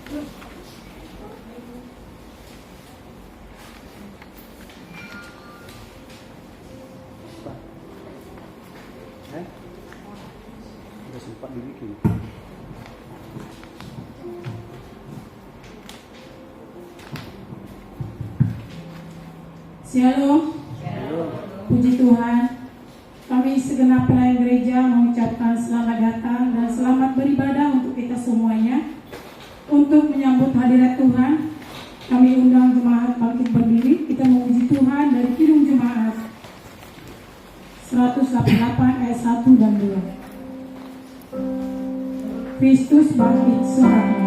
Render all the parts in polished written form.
Udah sempat dibikin. Shalom. Puji Tuhan. Kami segenap pelayan gereja mengucapkan selamat datang dan selamat beribadah untuk kita semuanya. Untuk menyambut hadirat Tuhan, kami undang jemaat bangkit berdiri. Kita memuji Tuhan dari Kidung Jemaat 188 ayat 1 dan 2. Kristus bangkit seorang.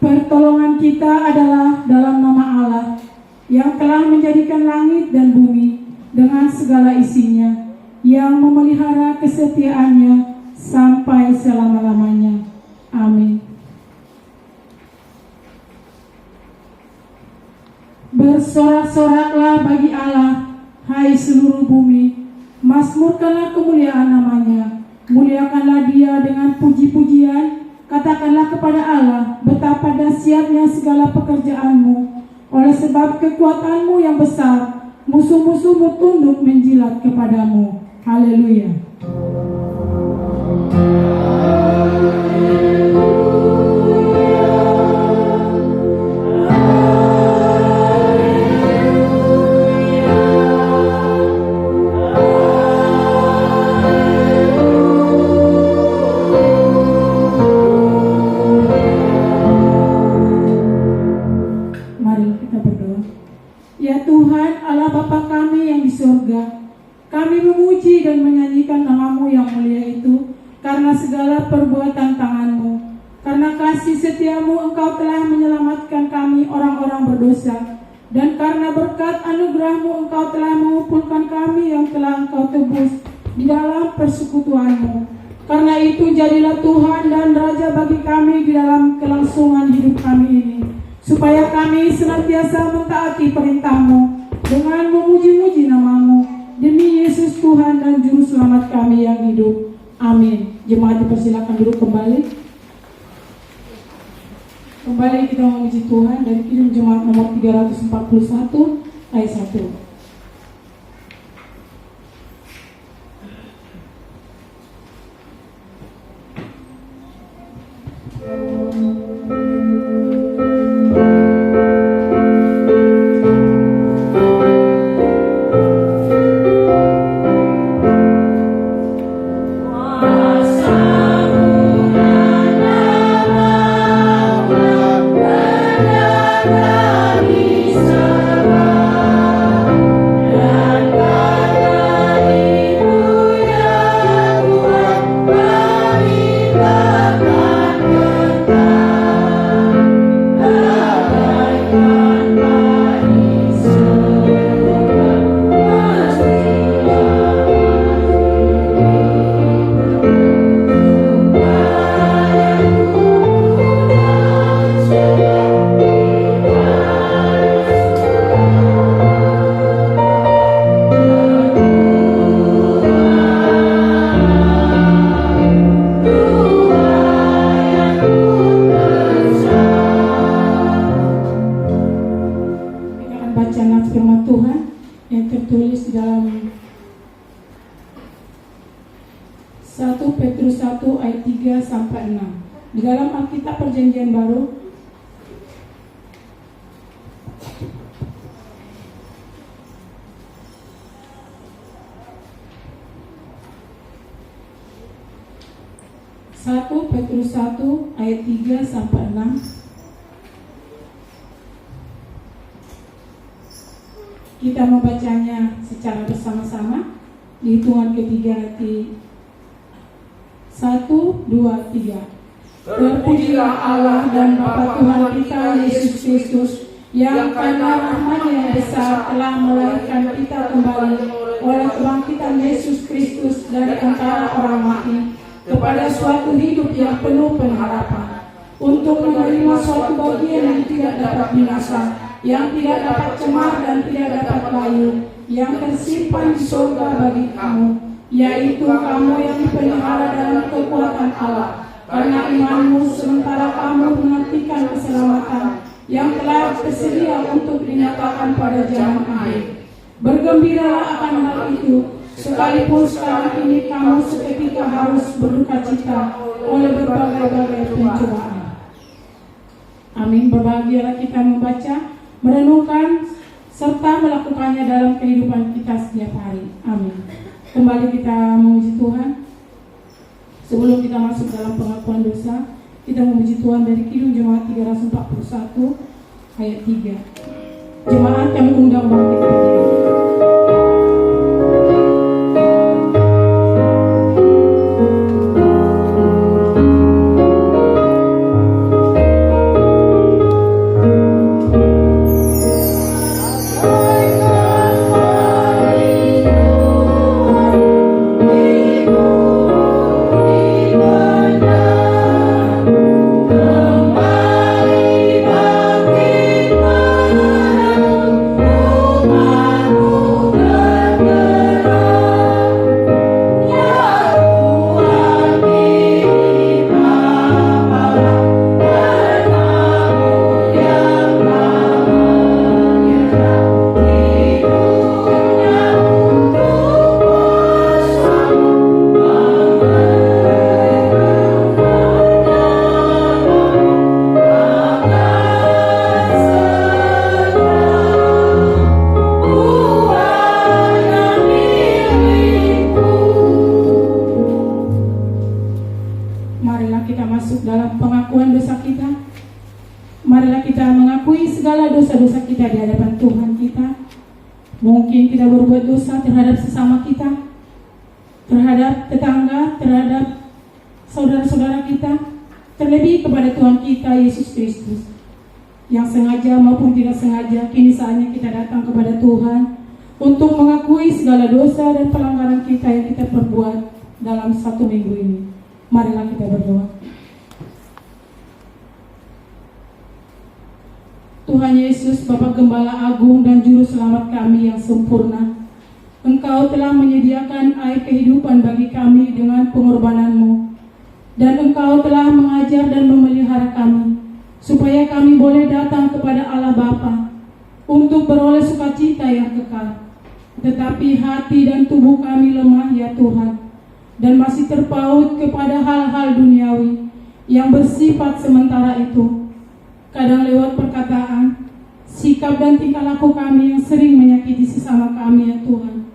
Pertolongan kita adalah dalam nama Allah yang telah menjadikan langit dan bumi dengan segala isinya, yang memelihara kesetiaannya sampai selama-lamanya. Amin. Bersorak-soraklah bagi Allah, hai seluruh bumi, mazmurkanlah kemuliaan namanya, muliakanlah Dia dengan puji-pujian. Katakanlah kepada Allah, betapa dahsyatnya segala pekerjaanmu. Oleh sebab kekuatanmu yang besar, musuh-musuhmu tunduk menjilat kepadamu. Haleluya. Ya Tuhan, Allah Bapa kami yang di surga, kami memuji dan menyanyikan nama-Mu yang mulia itu, karena segala perbuatan tangan-Mu. Karena kasih setia-Mu, Engkau telah menyelamatkan kami orang-orang berdosa, dan karena berkat anugerah-Mu, Engkau telah mengumpulkan kami yang telah Engkau tebus di dalam persekutuan-Mu. Karena itu jadilah Tuhan dan Raja bagi kami di dalam kelangsungan hidup kami ini, supaya kami senantiasa mentaati perintah-Mu dengan memuji-muji nama-Mu, demi Yesus Tuhan dan Juru Selamat kami yang hidup. Amin. Jemaat dipersilakan duduk kembali. Kembali kita memuji Tuhan dari Kidung Jemaat nomor 341 ayat 1. Tuhan 1 Petrus 1 ayat 3 sampai 6. Di dalam Alkitab Perjanjian Baru, Satu Petrus 1 ayat 3 sampai 6. Kita membacanya secara bersama-sama. Di hitungan ketiga nanti 1, 2, 3. Terpujilah Allah dan Bapa Tuhan kita Yesus Kristus, yang karena rahmat-Nya yang besar telah melahirkan kita kembali oleh kebangkitan Yesus Kristus dari antara orang mati kepada suatu hidup yang penuh pengharapan, untuk menerima suatu bagian yang tidak dapat binasa, yang tidak dapat cemar dan tidak dapat layu, yang tersimpan di surga bagi kamu, yaitu kamu yang dipelihara dalam kekuatan Allah, karena imanmu, sementara kamu menantikan keselamatan yang telah tersedia untuk dinyatakan pada zaman akhir. Bergembiralah akan hal itu, sekalipun sekarang ini kamu seketika harus berduka cita oleh berbagai-bagai pencobaan. Amin. Berbahagialah kita membaca, merenungkan, serta melakukannya dalam kehidupan kita setiap hari. Amin. Kembali kita memuji Tuhan. Sebelum kita masuk dalam pengakuan dosa, kita memuji Tuhan dari Kidung Jemaat 341 ayat 3. Jemaat kami undang bangkit berdiri. Dosa-dosa kita di hadapan Tuhan kita. Mungkin kita berbuat dosa terhadap sesama kita, terhadap tetangga, terhadap saudara-saudara kita, terlebih kepada Tuhan kita Yesus Kristus. Yang sengaja maupun tidak sengaja, kini saatnya kita datang kepada Tuhan untuk mengakui segala dosa dan pelanggaran kita yang kita perbuat dalam satu minggu ini. Marilah kita berdoa. Tuhan Yesus, Bapa Gembala Agung dan Juru Selamat kami yang sempurna, Engkau telah menyediakan air kehidupan bagi kami dengan pengorbanan-Mu, dan Engkau telah mengajar dan memelihara kami, supaya kami boleh datang kepada Allah Bapa untuk beroleh sukacita yang kekal. Tetapi hati dan tubuh kami lemah ya Tuhan, dan masih terpaut kepada hal-hal duniawi yang bersifat sementara itu. Kadang lewat perkataan, sikap dan tingkah laku kami yang sering menyakiti sesama kami ya Tuhan.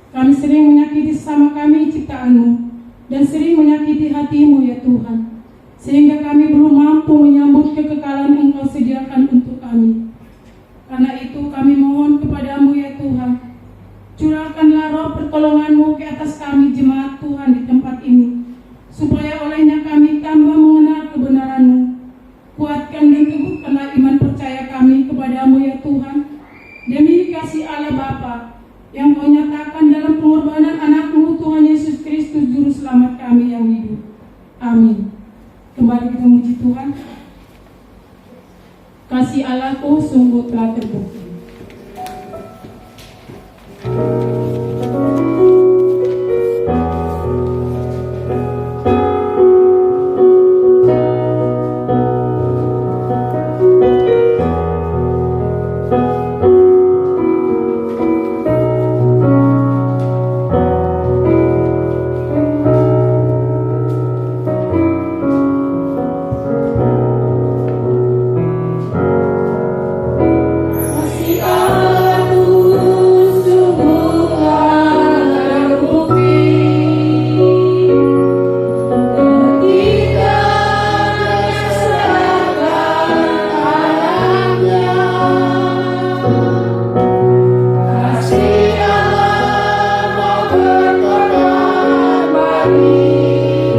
Kami sering menyakiti sesama kami ciptaan-Mu, dan sering menyakiti hati-Mu ya Tuhan, sehingga kami belum mampu menyambut kekekalan yang Engkau sediakan untuk kami. Karena itu kami mohon kepadamu ya Tuhan, curahkanlah roh pertolongan-Mu ke atas kami jemaat Tuhan di tempat ini, supaya olehnya kami tambah mengenal kebenaran-Mu. Kuatkan dan teguhkanlah iman percaya kami kepadamu ya Tuhan, demi kasih Allah Bapa yang Kau nyatakan dalam pengorbanan anak-Mu Tuhan Yesus Kristus Juru Selamat kami yang hidup. Amin. Kembali kita memuji Tuhan. Kasih Allah-Ku sungguh telah terbukti.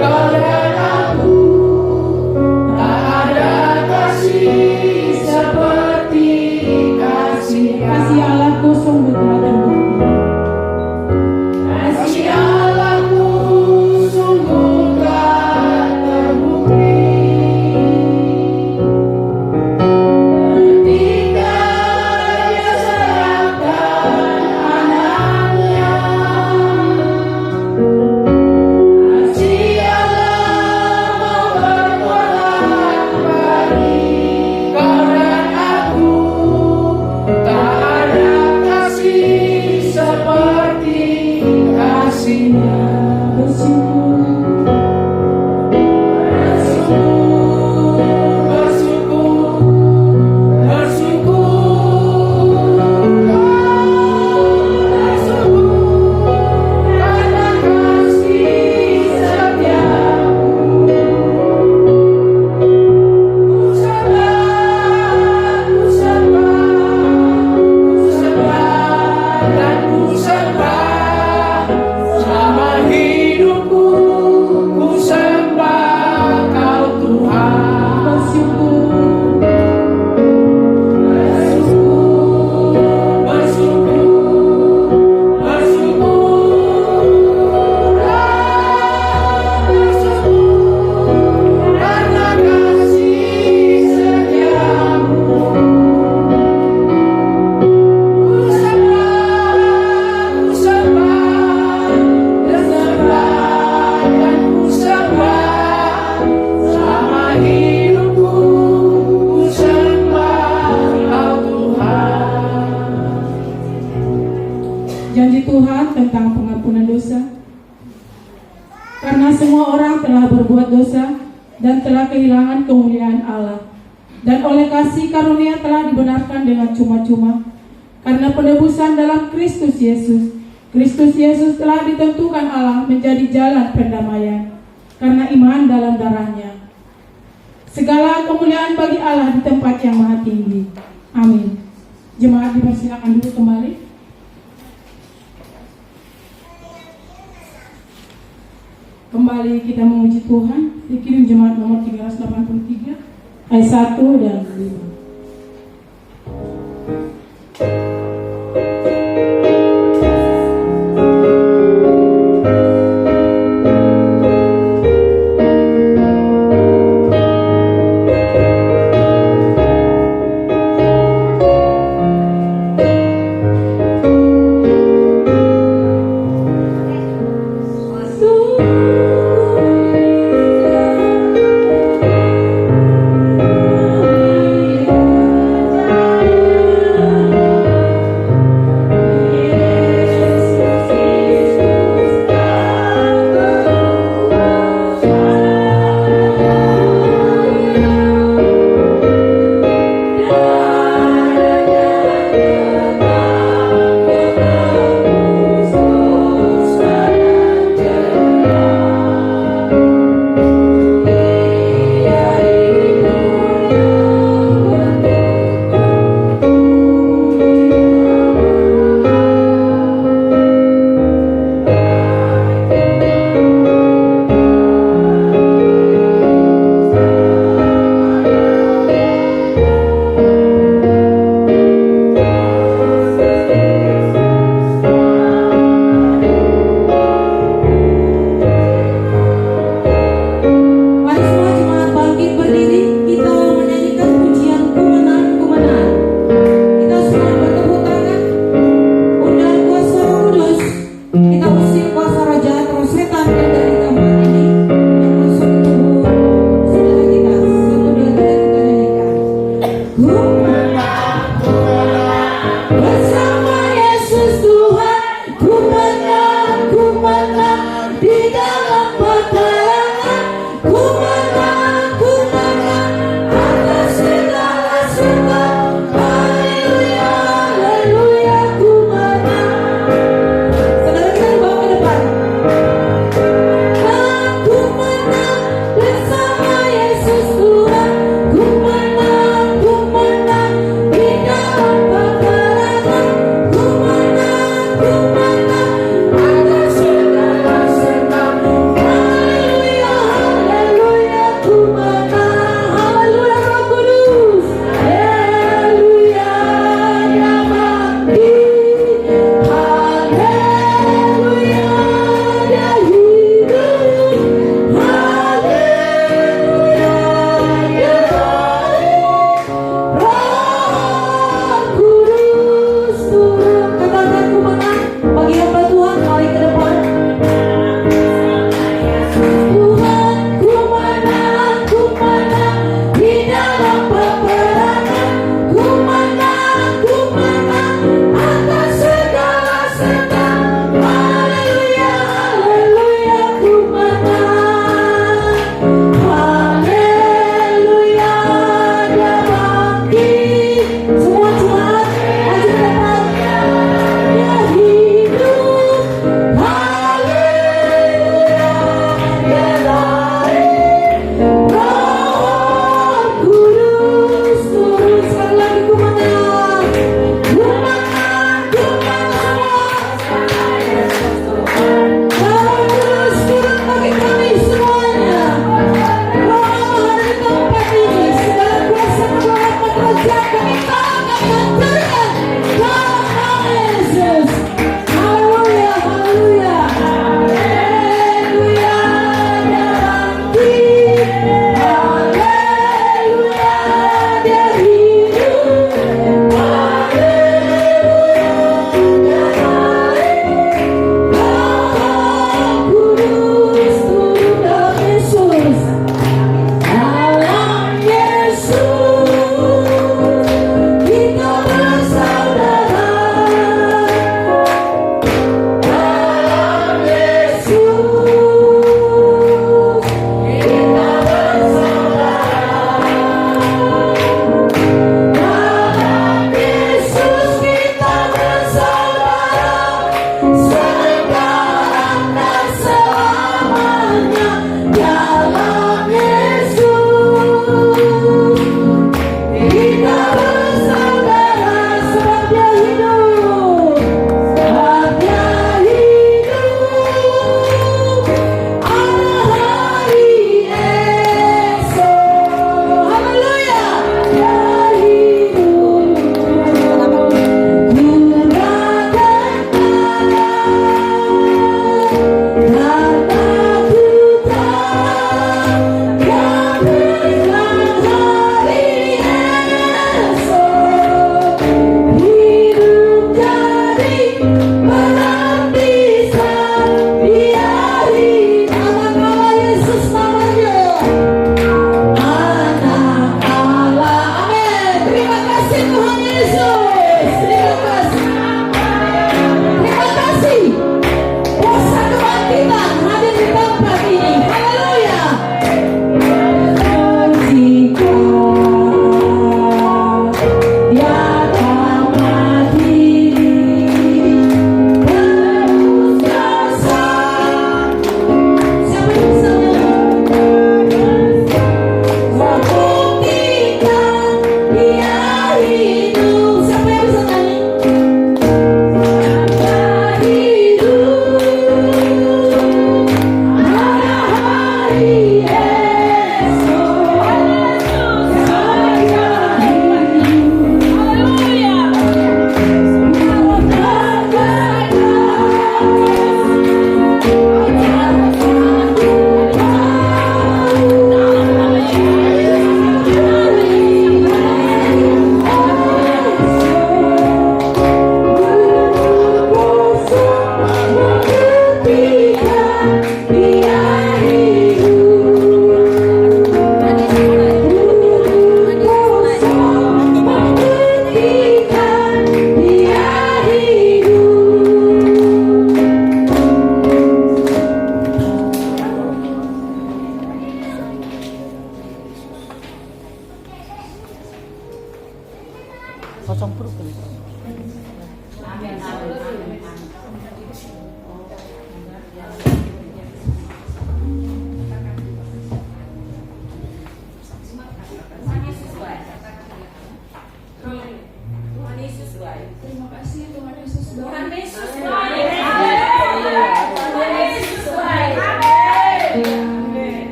Kau dan aku, tak ada kasih seperti kasih Allahku sungguh telah terbukti. Kasih Allahku sungguh telah terbukti. Ketika Dia serahkan anaknya, kasih Allah mau berbuat bagi kau dan aku. Tak ada kasih seperti kasih-Nya. Janji Tuhan tentang pengampunan dosa. Karena semua orang telah berbuat dosa dan telah kehilangan kemuliaan Allah, dan oleh kasih karunia telah dibenarkan dengan cuma-cuma karena penebusan dalam Kristus Yesus. Kristus Yesus telah ditentukan Allah menjadi jalan perdamaian karena iman dalam darah-Nya. Segala kemuliaan bagi Allah di tempat yang maha tinggi. Amin. Jemaat dipersilakan dulu kembali. Kembali kita memuji Tuhan. Dikirim jemaat nomor 383 ayat 1 dan 5.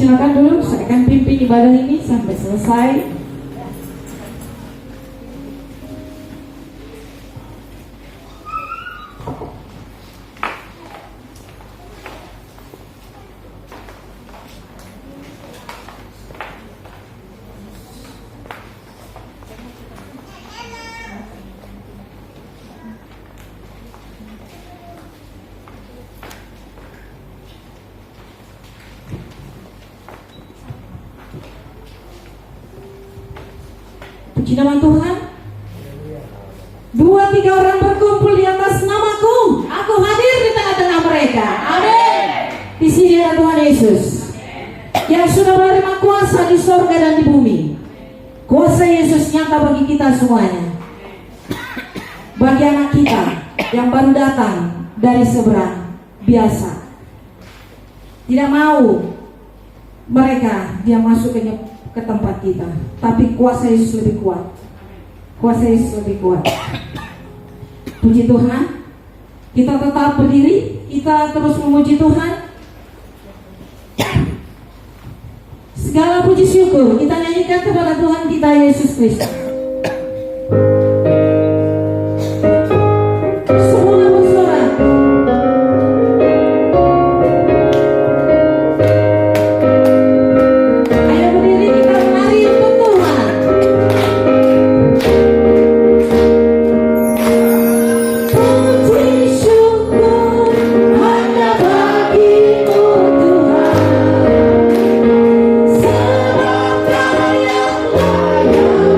Silakan dulu, saya akan pimpin ibadah ini sampai selesai. Puji nama Tuhan. 2-3 orang berkumpul di atas namaku, aku hadir di tengah-tengah mereka. Amin. Di sini ada Tuhan Yesus yang sudah menerima kuasa di sorga dan di bumi. Kuasa Yesus nyata bagi kita semuanya. Bagi anak kita yang baru datang dari seberang biasa, tidak mau mereka dia masuk ke tempat kita, tapi kuasa Yesus lebih kuat. Kuasa Yesus lebih kuat. Puji Tuhan. Kita tetap berdiri, kita terus memuji Tuhan. Segala puji syukur kita nyanyikan kepada Tuhan kita Yesus Kristus. Semua bersorak. Ayo berdiri, kita menari untuk Tuhan. Puji syukur hanya bagimu Tuhan. Sebab Kau yang layak dipuja.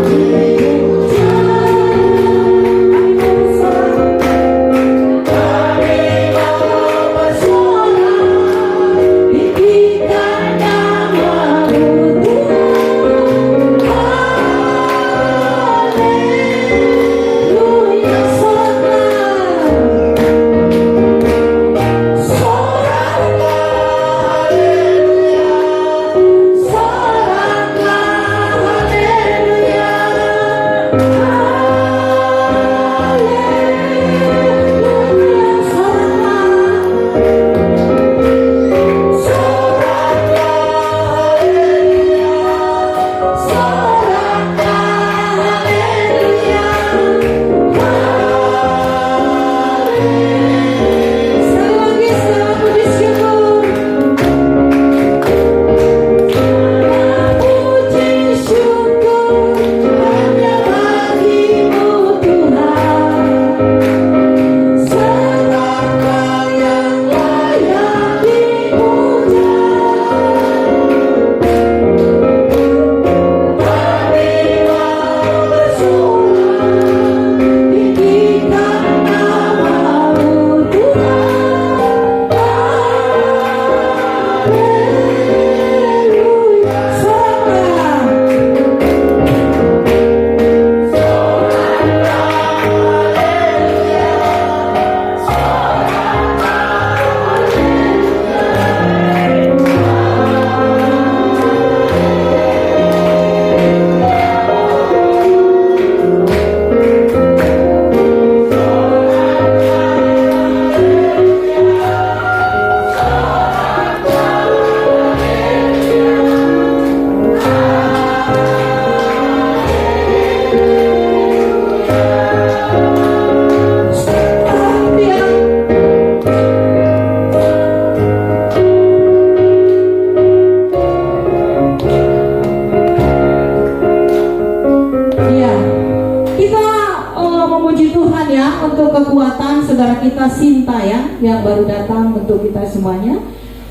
saudara kita Sinta ya, yang baru datang untuk kita semuanya.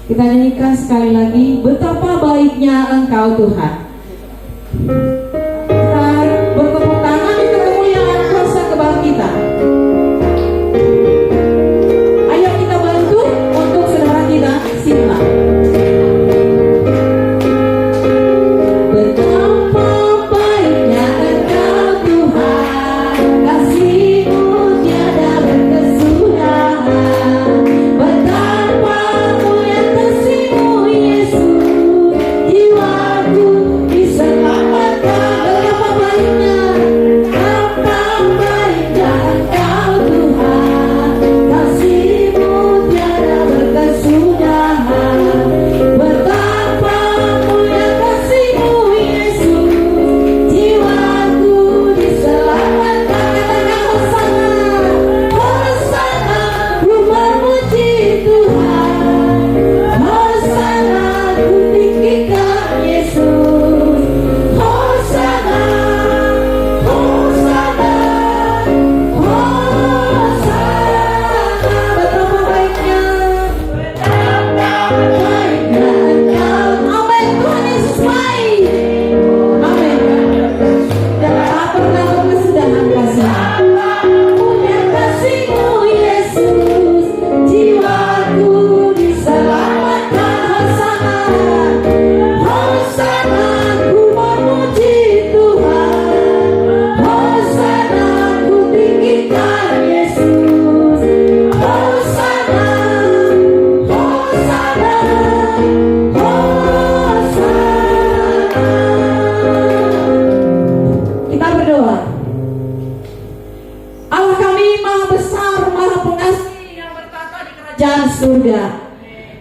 Kita nyanyikan sekali lagi, betapa baiknya Engkau Tuhan. Kita bertepuk tangan untuk kemuliaan kuasa kebangkitan. Ayo kita bantu untuk saudara kita Sinta. Diselamatkan memuji Tuhan. Hosana ku tinggikan Yesus. Hosana, Hosana, Hosana. Betapa baiknya Engkau. Amin. Tuhan Yesus baik. Amin. Dan tak pernah berkesudahan kasih. Punya kasih-Mu Yesus, jiwaku diselamatkan. Hosana, Hosana, ku memuji Tuhan. Hosana, ku tinggikan Yesus. Hosana, Hosana, Hosana. Kita berdoa. Allah kami maha besar, maha pengasih yang bertata di kerajaan surga.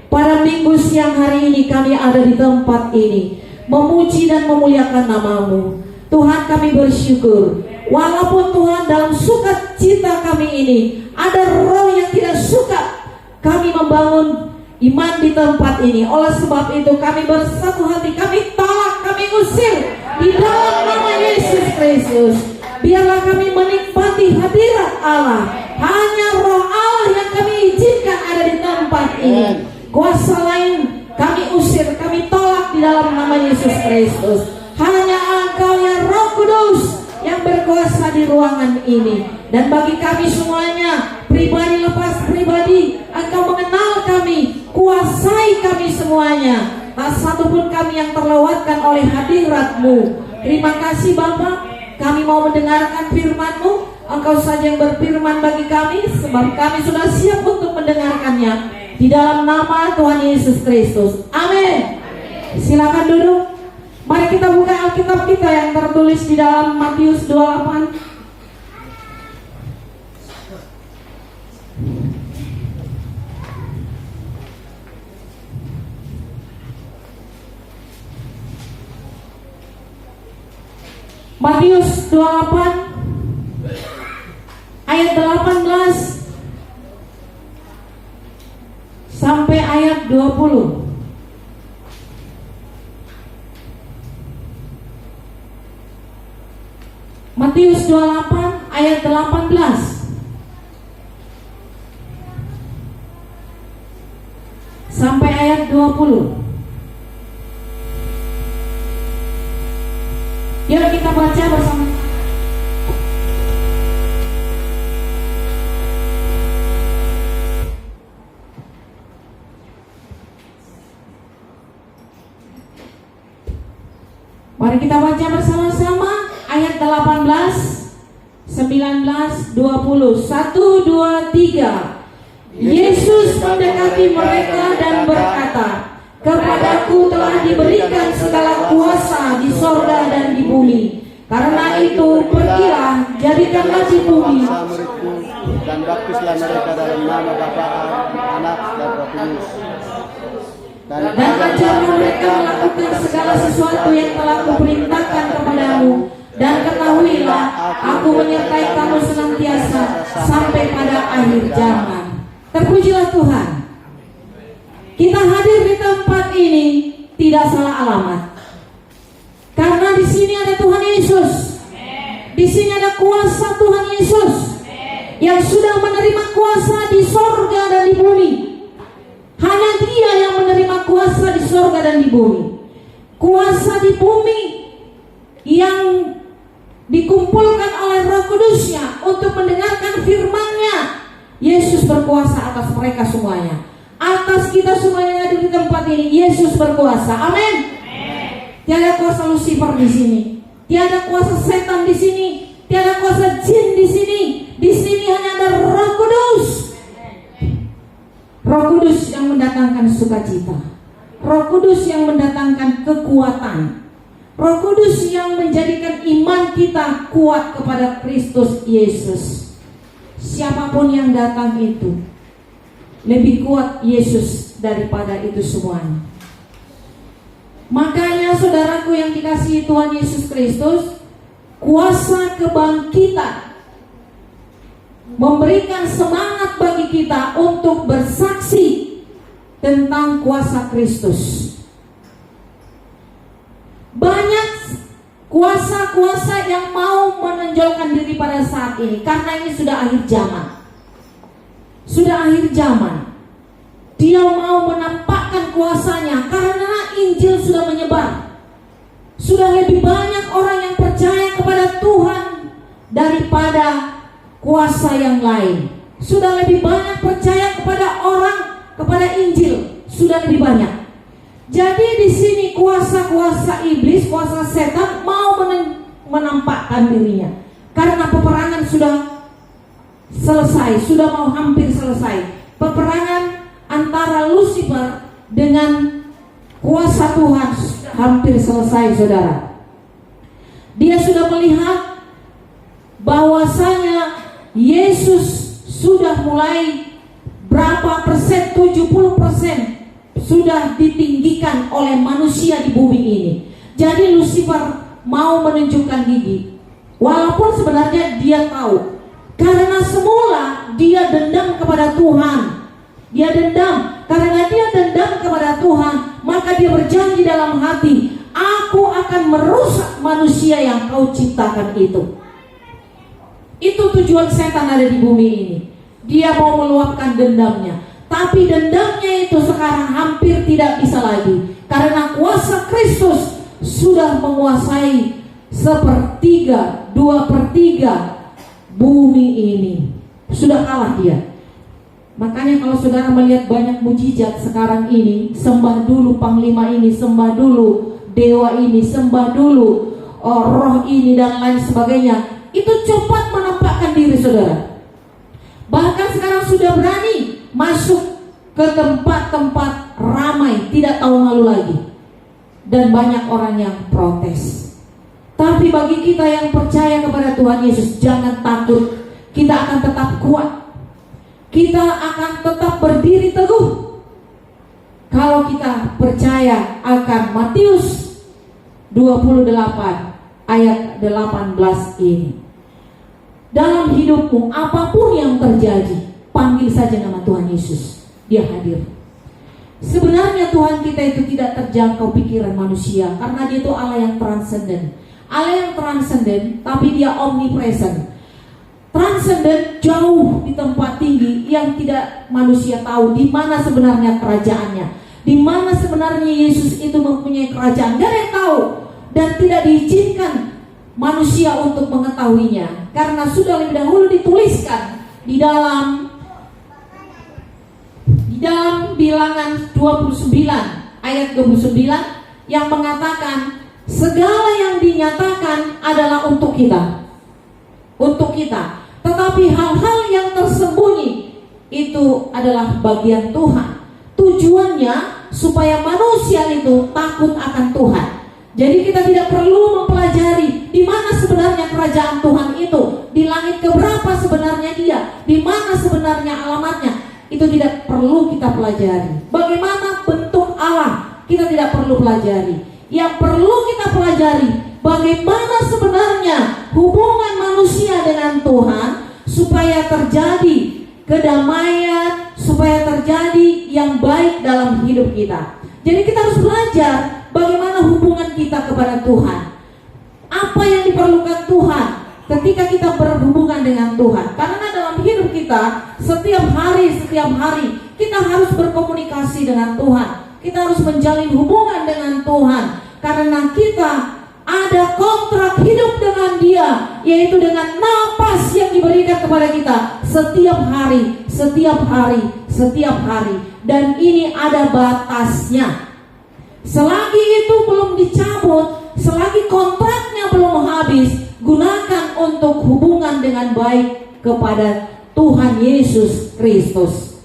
Pada minggu siang hari ini kami ada di tempat ini memuji dan memuliakan nama-Mu. Tuhan, kami bersyukur walaupun Tuhan dalam sukacita kami ini ada roh yang tidak suka kami membangun iman di tempat ini. Oleh sebab itu kami bersatu hati, kami tolak, kami usir di dalam nama Yesus Kristus. Biarlah kami menikmati hadirat Allah. Hanya roh Allah yang kami izinkan ada di tempat ini. Kuasa lain kami usir, kami tolak di dalam nama Yesus Kristus. Hanya Engkau yang Roh Kudus yang berkuasa di ruangan ini. Dan bagi kami semuanya, pribadi lepas pribadi, Engkau mengenal kami, kuasai kami semuanya. Tak satu pun kami yang terlewatkan oleh hadirat-Mu. Terima kasih Bapa. Kami mau mendengarkan firman-Mu. Engkau saja yang berfirman bagi kami, sebab kami sudah siap untuk mendengarkannya. Di dalam nama Tuhan Yesus Kristus. Amin. Silakan duduk. Mari kita buka Alkitab kita yang tertulis di dalam Matius 28. Matius 28 ayat 18 sampai ayat 20. Matius 28 ayat 18 sampai ayat 20. Yuk kita baca bersama. Mari kita baca bersama-sama ayat 18, 19, 20. 1, 2, 3. Yesus mendekati mereka dan berkata, "Kepadaku telah diberikan segala kuasa di sorga dan di bumi. Karena itu pergilah, jadikanlah di bumi dan baptislah mereka dalam nama Bapa, Anak dan Roh Kudus. dan ajarlah mereka melakukan segala sesuatu yang telah kuperintahkan kepadamu. Dan ketahuilah, aku menyertai kamu senantiasa sampai pada akhir zaman." Terpujilah Tuhan. Kita hadir di tempat ini tidak salah alamat. Karena di sini ada Tuhan Yesus. Di sini ada kuasa Tuhan Yesus yang sudah menerima kuasa di sorga dan di bumi. Hanya Dia yang menerima kuasa di sorga dan di bumi. Kuasa di bumi yang dikumpulkan oleh Roh Kudusnya untuk mendengarkan firman-Nya. Yesus berkuasa atas mereka semuanya. Atas kita semua yang ada di tempat ini, Yesus berkuasa. Amin. Tiada kuasa Lucifer di sini, tiada kuasa setan di sini, tiada kuasa jin di sini. Di sini hanya ada Roh Kudus. Roh Kudus yang mendatangkan sukacita, Roh Kudus yang mendatangkan kekuatan, Roh Kudus yang menjadikan iman kita kuat kepada Kristus Yesus. Siapapun yang datang itu lebih kuat Yesus daripada itu semuanya. Makanya saudaraku yang dikasihi Tuhan Yesus Kristus, kuasa kebangkitan memberikan semangat bagi kita untuk bersaksi tentang kuasa Kristus. Banyak kuasa-kuasa yang mau menonjolkan diri pada saat ini, karena ini sudah akhir zaman. Sudah akhir zaman. Dia mau menampakkan kuasanya karena Injil sudah menyebar. Sudah lebih banyak orang yang percaya kepada Tuhan daripada kuasa yang lain. Sudah lebih banyak percaya kepada orang, kepada Injil, sudah lebih banyak. Jadi di sini kuasa-kuasa iblis, kuasa setan mau menampakkan dirinya. Karena peperangan sudah selesai, sudah mau hampir selesai. Peperangan antara Lucifer dengan kuasa Tuhan hampir selesai, saudara. Dia sudah melihat bahwasanya Yesus sudah mulai berapa persen, 70% sudah ditinggikan oleh manusia di bumi ini. Jadi Lucifer mau menunjukkan gigi, walaupun sebenarnya dia tahu, karena semula dia dendam kepada Tuhan. Dia dendam, karena dia dendam kepada Tuhan, maka dia berjanji dalam hati, aku akan merusak manusia yang kau ciptakan itu. Itu tujuan setan ada di bumi ini. Dia mau meluapkan dendamnya, tapi dendamnya itu sekarang hampir tidak bisa lagi, karena kuasa Kristus sudah menguasai 1/3, 2/3 bumi ini. Sudah kalah dia. Makanya kalau saudara melihat banyak mujizat sekarang ini, sembah dulu panglima ini, sembah dulu dewa ini, sembah dulu roh ini dan lain sebagainya, itu cepat menampakkan diri saudara. Bahkan sekarang sudah berani masuk ke tempat-tempat ramai, tidak tahu malu lagi. Dan banyak orang yang protes. Tapi bagi kita yang percaya kepada Tuhan Yesus, jangan takut. Kita akan tetap kuat. Kita akan tetap berdiri teguh kalau kita percaya akan Matius 28 ayat 18 ini. Dalam hidupmu apapun yang terjadi, panggil saja nama Tuhan Yesus. Dia hadir. Sebenarnya Tuhan kita itu tidak terjangkau pikiran manusia, karena dia itu Allah yang transenden. Allah yang transenden, tapi dia omnipresent. Transenden jauh di tempat tinggi yang tidak manusia tahu di mana sebenarnya kerajaannya, di mana sebenarnya Yesus itu mempunyai kerajaan. Gak ada yang tahu, dan tidak diizinkan manusia untuk mengetahuinya, karena sudah lebih dahulu dituliskan di dalam Bilangan 29 ayat 29 yang mengatakan segala yang dinyatakan adalah untuk kita. Tetapi hal-hal yang tersembunyi itu adalah bagian Tuhan. Tujuannya supaya manusia itu takut akan Tuhan. Jadi kita tidak perlu mempelajari di mana sebenarnya kerajaan Tuhan itu, di langit keberapa sebenarnya dia, di mana sebenarnya alamatnya. Itu tidak perlu kita pelajari. Bagaimana bentuk Allah, kita tidak perlu pelajari. Yang perlu kita pelajari, bagaimana sebenarnya hubungan manusia dengan Tuhan, supaya terjadi kedamaian, supaya terjadi yang baik dalam hidup kita. Jadi kita harus belajar bagaimana hubungan kita kepada Tuhan. Apa yang diperlukan Tuhan ketika kita berhubungan dengan Tuhan. Karena dalam hidup kita setiap hari kita harus berkomunikasi dengan Tuhan. Kita harus menjalin hubungan dengan Tuhan, karena kita ada kontrak hidup dengan Dia, yaitu dengan napas yang diberikan kepada kita setiap hari. Dan ini ada batasnya. Selagi itu belum dicabut, selagi kontraknya belum habis, gunakan untuk hubungan dengan baik kepada Tuhan Yesus Kristus.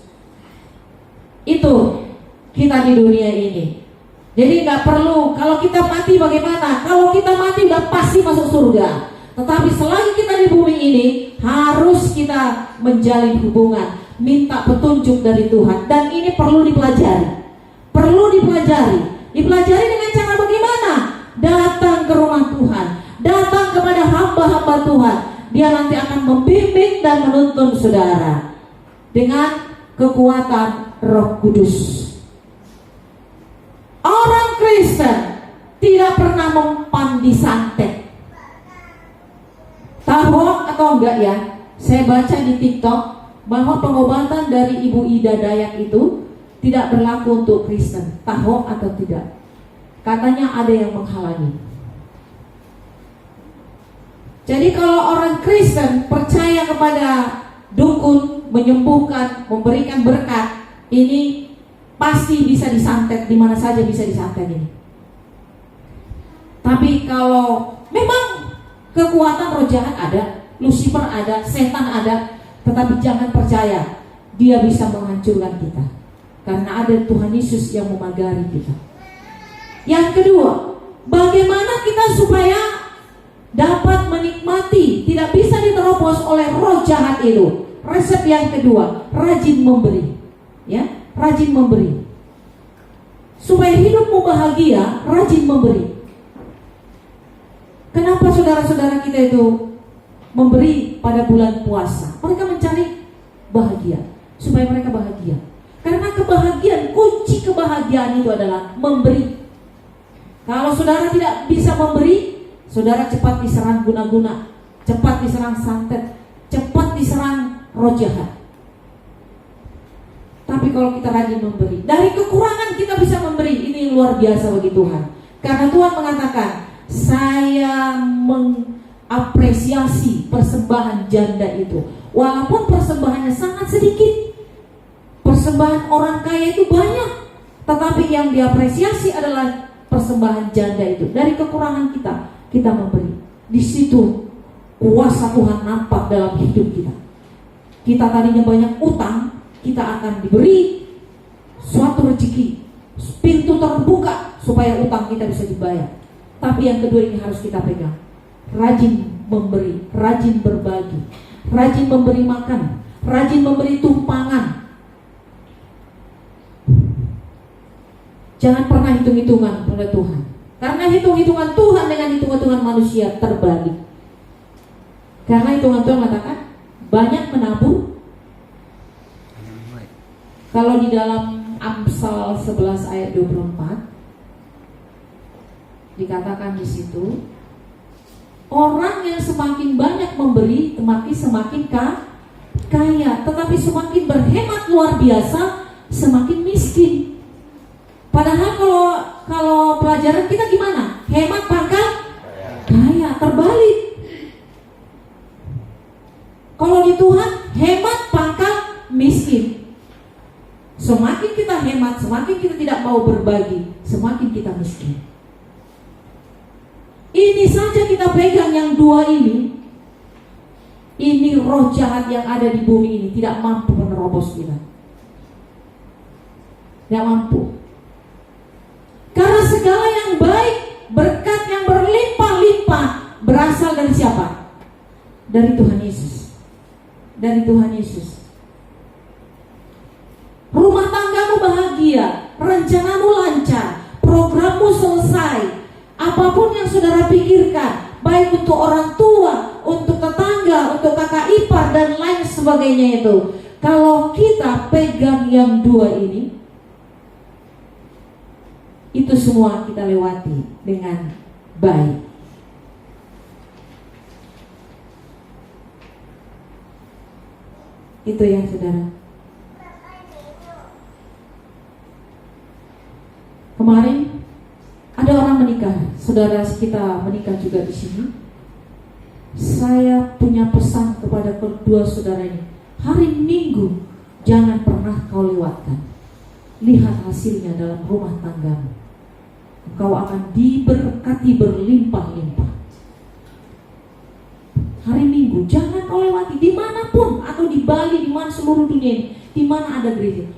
Itu kita di dunia ini. Jadi gak perlu, kalau kita mati bagaimana? Kalau kita mati udah pasti masuk surga. Tetapi selagi kita di bumi ini, harus kita menjalin hubungan, minta petunjuk dari Tuhan. Dan ini perlu dipelajari. Dipelajari dengan cara bagaimana? Datang ke rumah Tuhan, datang kepada hamba-hamba Tuhan. Dia nanti akan membimbing dan menuntun saudara. dengan kekuatan Roh Kudus. Orang Kristen tidak pernah mempan disantet. Tahu atau enggak ya? Saya baca di TikTok bahwa pengobatan dari Ibu Ida Dayak itu tidak berlaku untuk Kristen. Tahu atau tidak? Katanya ada yang menghalangi. Jadi kalau orang Kristen percaya kepada dukun, menyembuhkan, memberikan berkat, ini pasti bisa disantet, di mana saja bisa disantet ini. Tapi kalau memang kekuatan roh jahat ada, Lucifer ada, setan ada, tetapi jangan percaya dia bisa menghancurkan kita, karena ada Tuhan Yesus yang memagari kita. Yang kedua, bagaimana kita supaya dapat menikmati, tidak bisa diterobos oleh roh jahat itu? Resep yang kedua, rajin memberi, ya, rajin memberi. Supaya hidupmu bahagia, rajin memberi. Kenapa saudara-saudara kita itu memberi pada bulan puasa? Mereka mencari bahagia, supaya mereka bahagia. Karena kebahagiaan, kunci kebahagiaan itu adalah memberi. Kalau saudara tidak bisa memberi, saudara cepat diserang guna-guna, cepat diserang santet, cepat diserang roh jahat. Tapi kalau kita rajin memberi, dari kekurangan kita bisa memberi, ini luar biasa bagi Tuhan. Karena Tuhan mengatakan, saya mengapresiasi persembahan janda itu. Walaupun persembahannya sangat sedikit, persembahan orang kaya itu banyak, tetapi yang diapresiasi adalah persembahan janda itu. Dari kekurangan kita memberi. Di situ kuasa Tuhan nampak dalam hidup kita. Kita tadinya banyak utang, kita akan diberi suatu rezeki, pintu terbuka supaya utang kita bisa dibayar. Tapi yang kedua ini harus kita pegang, rajin memberi, rajin berbagi, rajin memberi makan, rajin memberi tumpangan. Jangan pernah hitung-hitungan pada Tuhan, karena hitung-hitungan Tuhan dengan hitung-hitungan manusia terbalik. Karena hitungan Tuhan mengatakan banyak menabur. Kalau di dalam Amsal 11 ayat 24 dikatakan di situ, orang yang semakin banyak memberi semakin kaya, tetapi semakin berhemat luar biasa semakin miskin. Padahal kalau pelajaran kita gimana? Hemat pangkal kaya, terbalik. Kalau di Tuhan hemat pangkal miskin. Semakin kita hemat, semakin kita tidak mau berbagi, semakin kita miskin. Ini saja kita pegang yang dua ini roh jahat yang ada di bumi ini tidak mampu menerobos kita. Tidak mampu. Karena segala yang baik, berkat yang berlimpah-limpah berasal dari siapa? Dari Tuhan Yesus. Dari Tuhan Yesus. Rumah tanggamu bahagia, rencanamu lancar, programmu selesai. Apapun yang saudara pikirkan, baik untuk orang tua, untuk tetangga, untuk kakak ipar dan lain sebagainya itu, kalau kita pegang yang dua ini, itu semua kita lewati dengan baik. Itu ya saudara. Kemarin ada orang menikah, saudara kita menikah juga di sini. Saya punya pesan kepada kedua saudara ini. Hari Minggu jangan pernah kau lewatkan. Lihat hasilnya dalam rumah tanggamu. Engkau akan diberkati berlimpah-limpah. Hari Minggu jangan kau lewati, dimanapun, atau di Bali, di mana seluruh dunia ini, di mana ada gereja.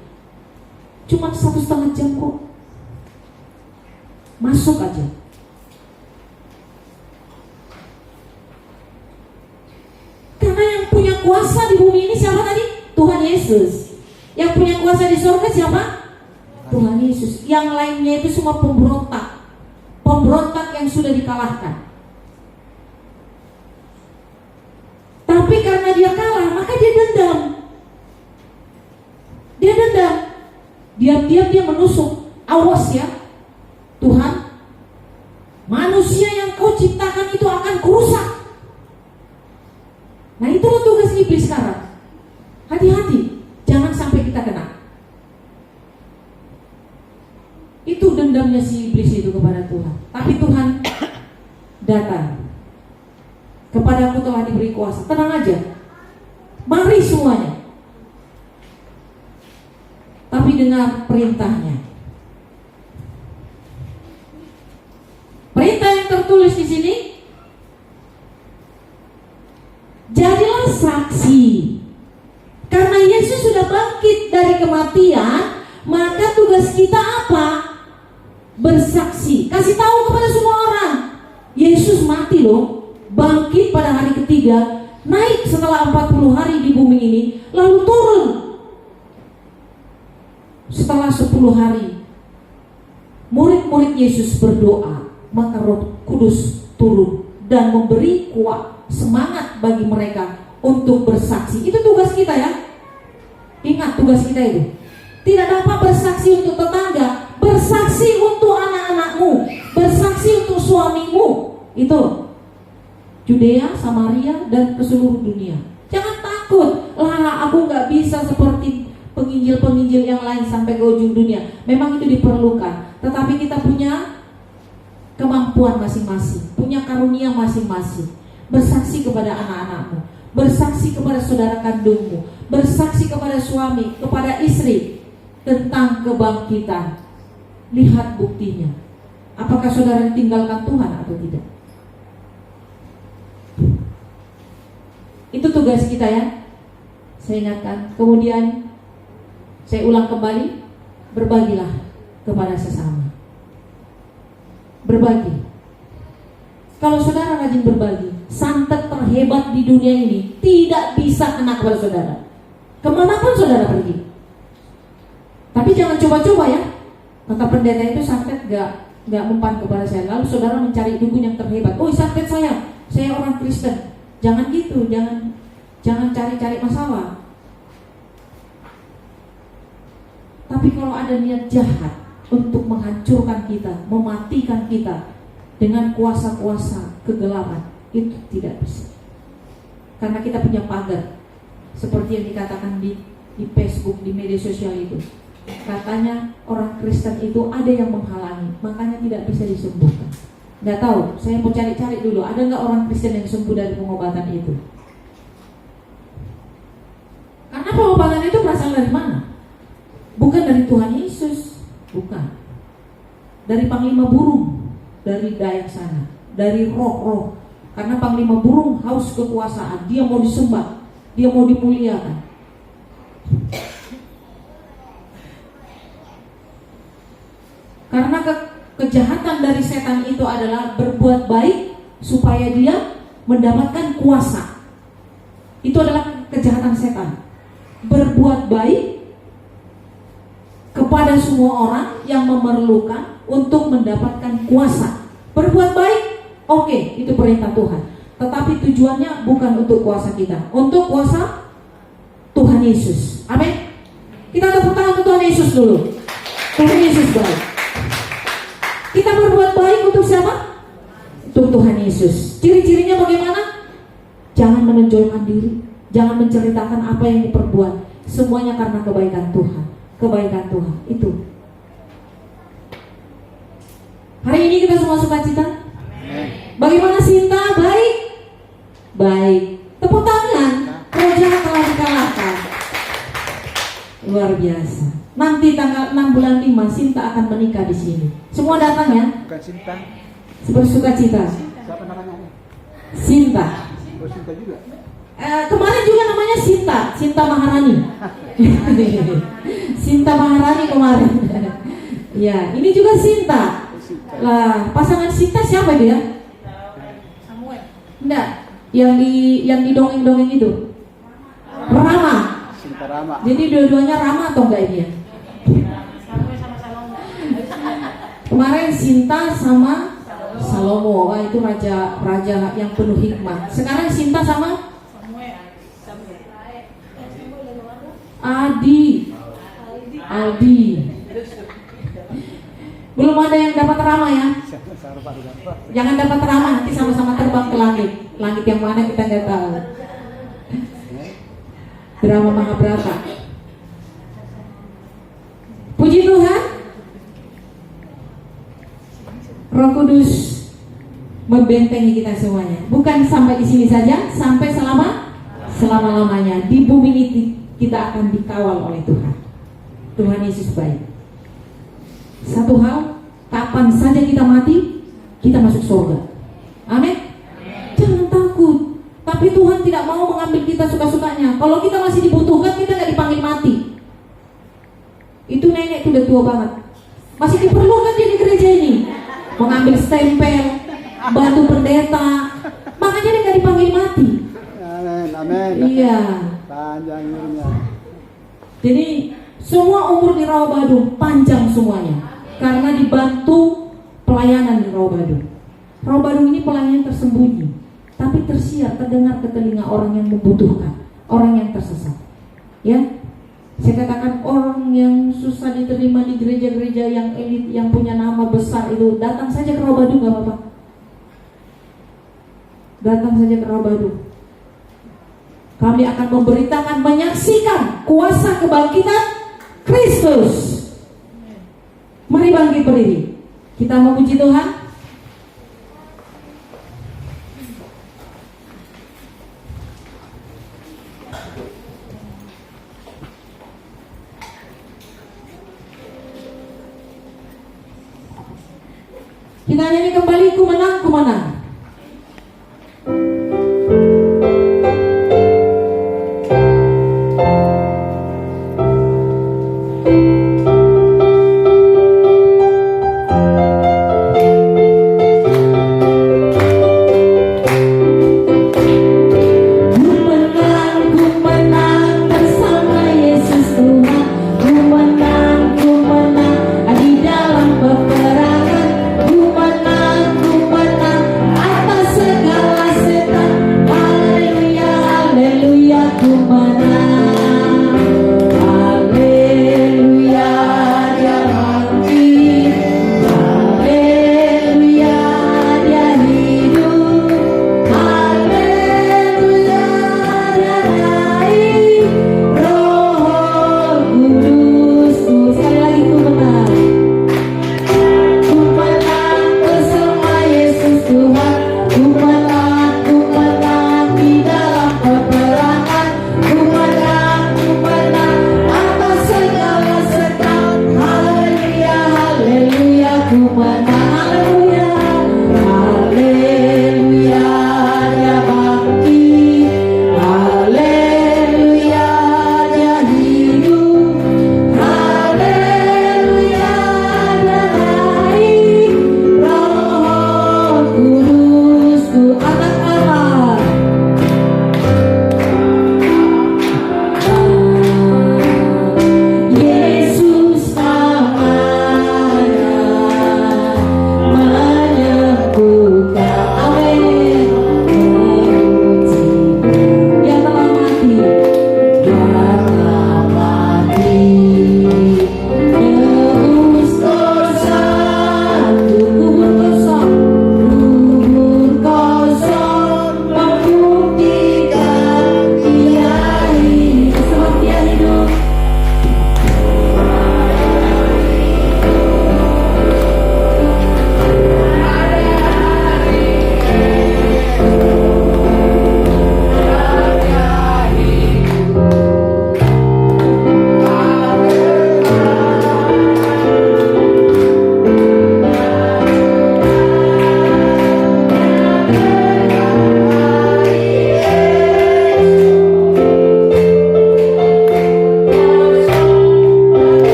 Cuma 1,5 jam kok. Masuk aja. Karena yang punya kuasa di bumi ini siapa tadi? Tuhan Yesus. Yang punya kuasa di surga siapa? Tuhan Yesus. Yang lainnya itu semua pemberontak. Pemberontak yang sudah dikalahkan. Tapi karena dia kalah, maka dia dendam. Dia dendam. Diam-diam dia menusuk. Awas ya, Tuhan, manusia yang kau ciptakan itu akan kurusak. Nah, itulah tugas iblis sekarang. Hati-hati, jangan sampai kita kena. Itu dendamnya si iblis itu kepada Tuhan. Tapi Tuhan datang. Kepadaku telah diberi kuasa. Tenang aja, mari semuanya. Tapi dengar perintahnya. Perintah yang tertulis di sini, jadilah saksi. Karena Yesus sudah bangkit dari kematian, maka tugas kita apa? Bersaksi. Kasih tahu kepada semua orang, Yesus mati loh, bangkit pada hari ketiga, naik setelah 40 hari di bumi ini, lalu turun setelah 10 hari. Murid-murid Yesus berdoa, maka Roh Kudus turun dan memberi kuat semangat bagi mereka untuk bersaksi. Itu tugas kita ya. Ingat tugas kita itu. Tidak dapat bersaksi untuk tetangga, bersaksi untuk anak-anakmu, bersaksi untuk suamimu. Itu Judea, Samaria, dan ke seluruh dunia. Jangan takut, lah aku gak bisa seperti penginjil-penginjil yang lain sampai ke ujung dunia. Memang itu diperlukan, tetapi kita punya kemampuan masing-masing, punya karunia masing-masing. Bersaksi kepada anak-anakmu, bersaksi kepada saudara kandungmu, bersaksi kepada suami, kepada istri tentang kebangkitan. Lihat buktinya. Apakah saudara ditinggalkan Tuhan atau tidak? Itu tugas kita ya. Saya ingatkan. Kemudian saya ulang kembali, berbagilah kepada sesama. Berbagi. Kalau saudara rajin berbagi, santet terhebat di dunia ini tidak bisa kena kepada saudara, kemanapun saudara pergi. Tapi jangan coba-coba ya. Kata pendeta itu, santet gak mempan kepada saya. Lalu saudara mencari dukun yang terhebat. Oh, santet saya orang Kristen. Jangan gitu, jangan cari-cari masalah. Tapi kalau ada niat jahat untuk menghancurkan kita, mematikan kita dengan kuasa-kuasa kegelapan, itu tidak bisa. Karena kita punya pagar, seperti yang dikatakan di Facebook, di media sosial itu. Katanya orang Kristen itu ada yang menghalangi, makanya tidak bisa disembuhkan. Nggak tahu, saya mau cari-cari dulu, ada nggak orang Kristen yang sembuh dari pengobatan itu? Karena pengobatan itu berasal dari mana? Bukan dari Tuhan Yesus, bukan. Dari panglima burung, dari dayak sana, dari roh-roh. Karena panglima burung haus kekuasaan, dia mau disembah, dia mau dimuliakan. Karena kejahatan dari setan itu adalah berbuat baik supaya dia mendapatkan kuasa. Itu adalah kejahatan setan. Berbuat baik kepada semua orang yang memerlukan untuk mendapatkan kuasa. Berbuat baik, oke, itu perintah Tuhan. Tetapi tujuannya bukan untuk kuasa kita, untuk kuasa Tuhan Yesus. Amin. Kita tepuk tangan untuk Tuhan Yesus dulu. Tuhan Yesus baik. Kita berbuat baik untuk siapa? Untuk Tuhan Yesus. Ciri-cirinya bagaimana? Jangan menonjolkan diri, jangan menceritakan apa yang diperbuat. Semuanya karena kebaikan Tuhan. Kebaikan Tuhan itu. Hari ini kita semua sukacita. Bagaimana Sinta? Baik. Baik. Tepuk tangan. Roh jahat telah dikalahkan. Luar biasa. Nanti tanggal 6 bulan 5 Sinta akan menikah di sini. Semua datang ya. Bukan Sinta. Bersukacita. Siapa namanya? Sinta. Oh, Sinta juga. Kemarin juga namanya Sinta, Sinta Maharani. Sinta Maharani kemarin. Ya, ini juga Sinta. Lah, pasangan Sinta siapa dia? Samuel. Enggak, yang di dongeng-dongeng itu. Rama. Sinta Rama. Jadi dua-duanya Rama atau enggak ini ya? Kemarin Sinta sama Salomo. Wah, itu raja yang penuh hikmah. Sekarang Sinta sama Adi. Aldi. Belum ada yang dapat Rama ya. Jangan dapat Rama, nanti sama-sama terbang ke langit. Langit yang mana kita nggak tahu. Drama Mahabharata. Puji Tuhan, Roh Kudus membentengi kita semuanya. Bukan sampai di sini saja, sampai selama-lamanya. Di bumi ini kita akan dikawal oleh Tuhan. Tuhan Yesus baik. Satu hal, kapan saja kita mati, kita masuk surga. Amin. Jangan takut. Tapi Tuhan tidak mau mengambil kita suka-sukanya. Kalau kita masih dibutuhkan, kita nggak dipanggil mati. Itu nenek udah tua banget, masih diperlukan dia di gereja ini, mengambil stempel, bantu pendeta, makanya dia nggak dipanggil mati. Amin, amin. Iya. Panjang umurnya. Jadi semua umur di Rawabadung panjang semuanya, karena dibantu pelayanan di Rawabadung. Rawabadung ini pelayanan tersembunyi, tapi tersiar, terdengar ke telinga orang yang membutuhkan, orang yang tersesat. Ya, saya katakan orang yang susah diterima di gereja-gereja yang elit, yang punya nama besar itu, datang saja ke Rawabadung, gak apa-apa. Datang saja ke Rawabadung. Kami akan memberitakan, menyaksikan kuasa kebangkitan Kristus. Mari bangkit berdiri. Kita memuji Tuhan. Kita nyanyi kembali, ku menang, ku menang.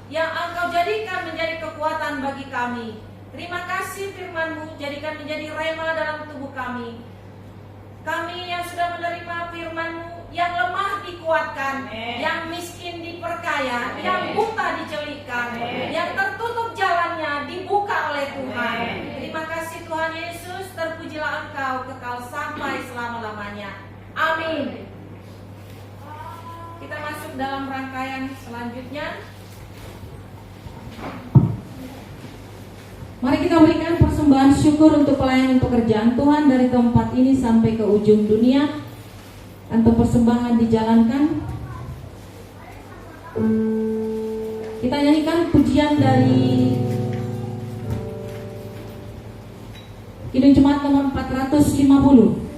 yang Engkau jadikan menjadi kekuatan bagi kami. Terima kasih firman-Mu jadikan menjadi rema dalam tubuh kami. Kami yang sudah menerima firman-Mu, yang lemah dikuatkan, yang miskin diperkaya, yang buta dicelikan, yang tertutup jalannya dibuka oleh Tuhan. Terima kasih Tuhan Yesus, terpujilah Engkau kekal sampai selama-lamanya. Amin. Kita masuk dalam rangkaian selanjutnya. Mari kita berikan persembahan syukur untuk pelayanan pekerjaan Tuhan dari tempat ini sampai ke ujung dunia. Untuk persembahan dijalankan, kita nyanyikan pujian dari Kidung Jemaat nomor 450.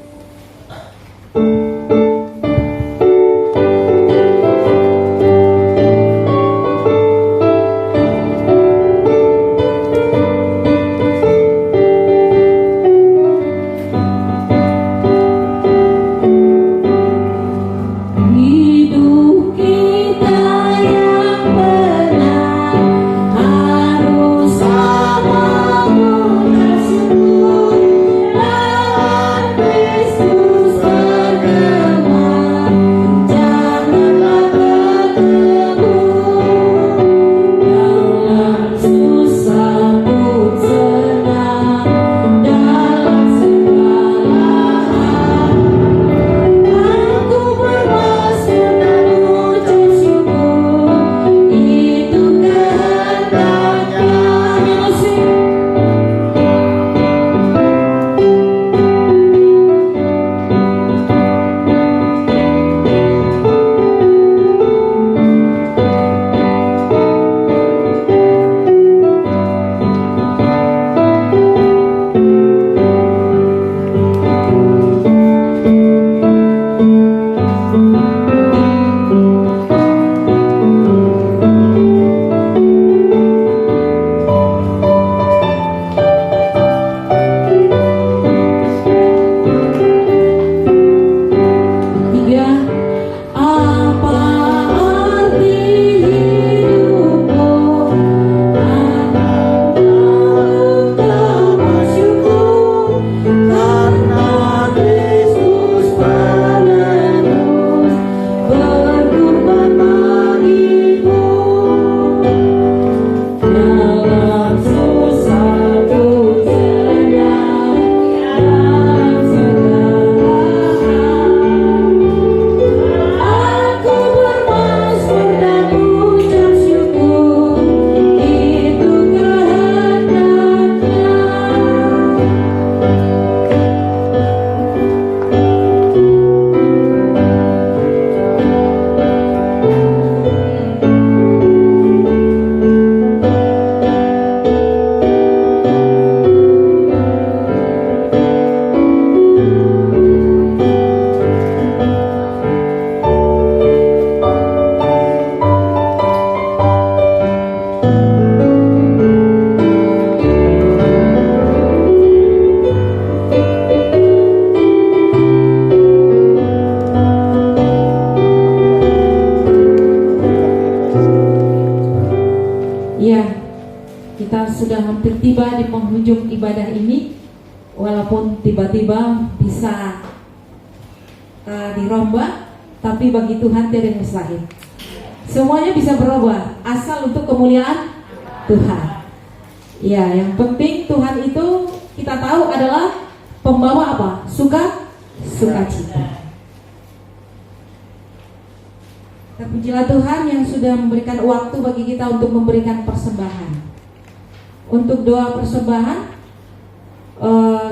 hampir tiba di penghujung ibadah ini, walaupun tiba-tiba bisa dirombak, tapi bagi Tuhan tidak mustahil. Semuanya bisa berubah asal untuk kemuliaan Tuhan. Ya, yang penting Tuhan itu kita tahu adalah pembawa apa? Sukacita. Terpujilah Tuhan yang sudah memberikan waktu bagi kita untuk memberikan persembahan. Untuk doa persembahan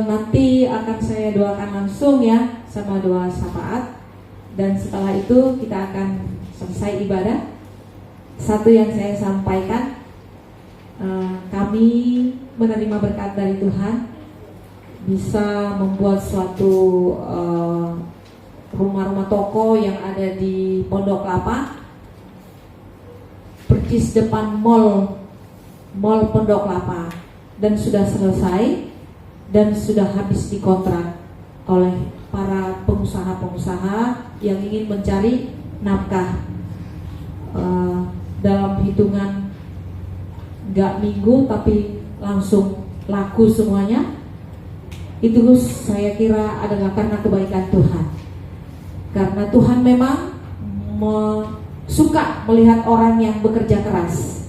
nanti akan saya doakan langsung ya, sama doa syafaat. Dan setelah itu kita akan selesai ibadah. Satu yang saya sampaikan, kami menerima berkat dari Tuhan, bisa membuat suatu rumah-rumah toko yang ada di Pondok Kelapa, persis depan mall Pondok Kelapa, dan sudah selesai dan sudah habis dikontrak oleh para pengusaha-pengusaha yang ingin mencari nafkah dalam hitungan nggak minggu tapi langsung laku semuanya. Itu saya kira adalah karena kebaikan Tuhan. Karena Tuhan memang suka melihat orang yang bekerja keras.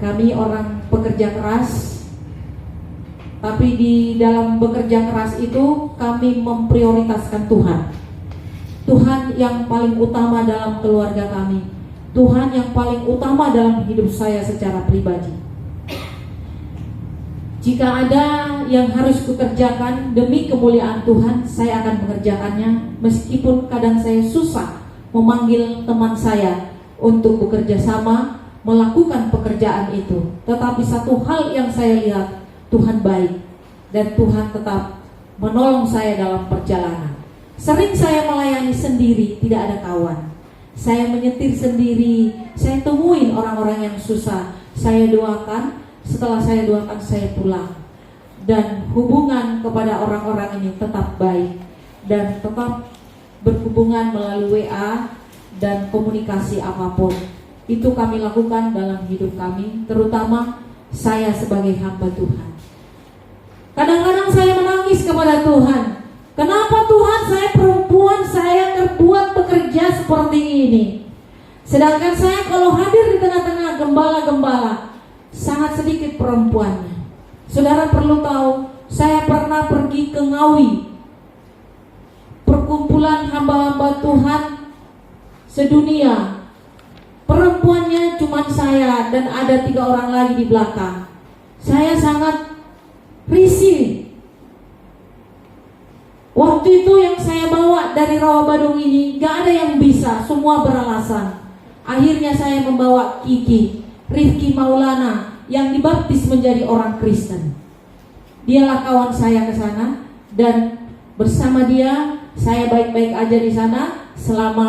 Kami orang pekerja keras, tapi di dalam bekerja keras itu kami memprioritaskan Tuhan. Tuhan yang paling utama dalam keluarga kami, Tuhan yang paling utama dalam hidup saya secara pribadi. Jika ada yang harus kukerjakan demi kemuliaan Tuhan, saya akan mengerjakannya, meskipun kadang saya susah memanggil teman saya untuk bekerja sama melakukan pekerjaan itu. Tetapi satu hal yang saya lihat, Tuhan baik dan Tuhan tetap menolong saya dalam perjalanan. Sering saya melayani sendiri, tidak ada kawan. Saya menyetir sendiri, saya temuin orang-orang yang susah, saya doakan. Setelah saya doakan, saya pulang. Dan hubungan kepada orang-orang ini tetap baik dan tetap berhubungan melalui WA dan komunikasi apapun. Itu kami lakukan dalam hidup kami, terutama saya sebagai hamba Tuhan. Kadang-kadang saya menangis kepada Tuhan. Kenapa Tuhan, saya perempuan, saya terbuat bekerja seperti ini? Sedangkan saya kalau hadir di tengah-tengah gembala-gembala, sangat sedikit perempuannya. Saudara perlu tahu, saya pernah pergi ke Ngawi, perkumpulan hamba-hamba Tuhan sedunia. Perempuannya cuma saya dan ada 3 orang lagi di belakang. Saya sangat risih. Waktu itu yang saya bawa dari Rawabadung ini gak ada yang bisa, semua beralasan. Akhirnya saya membawa Kiki, Rifki Maulana, yang dibaptis menjadi orang Kristen. Dialah kawan saya ke sana dan bersama dia saya baik-baik aja di sana selama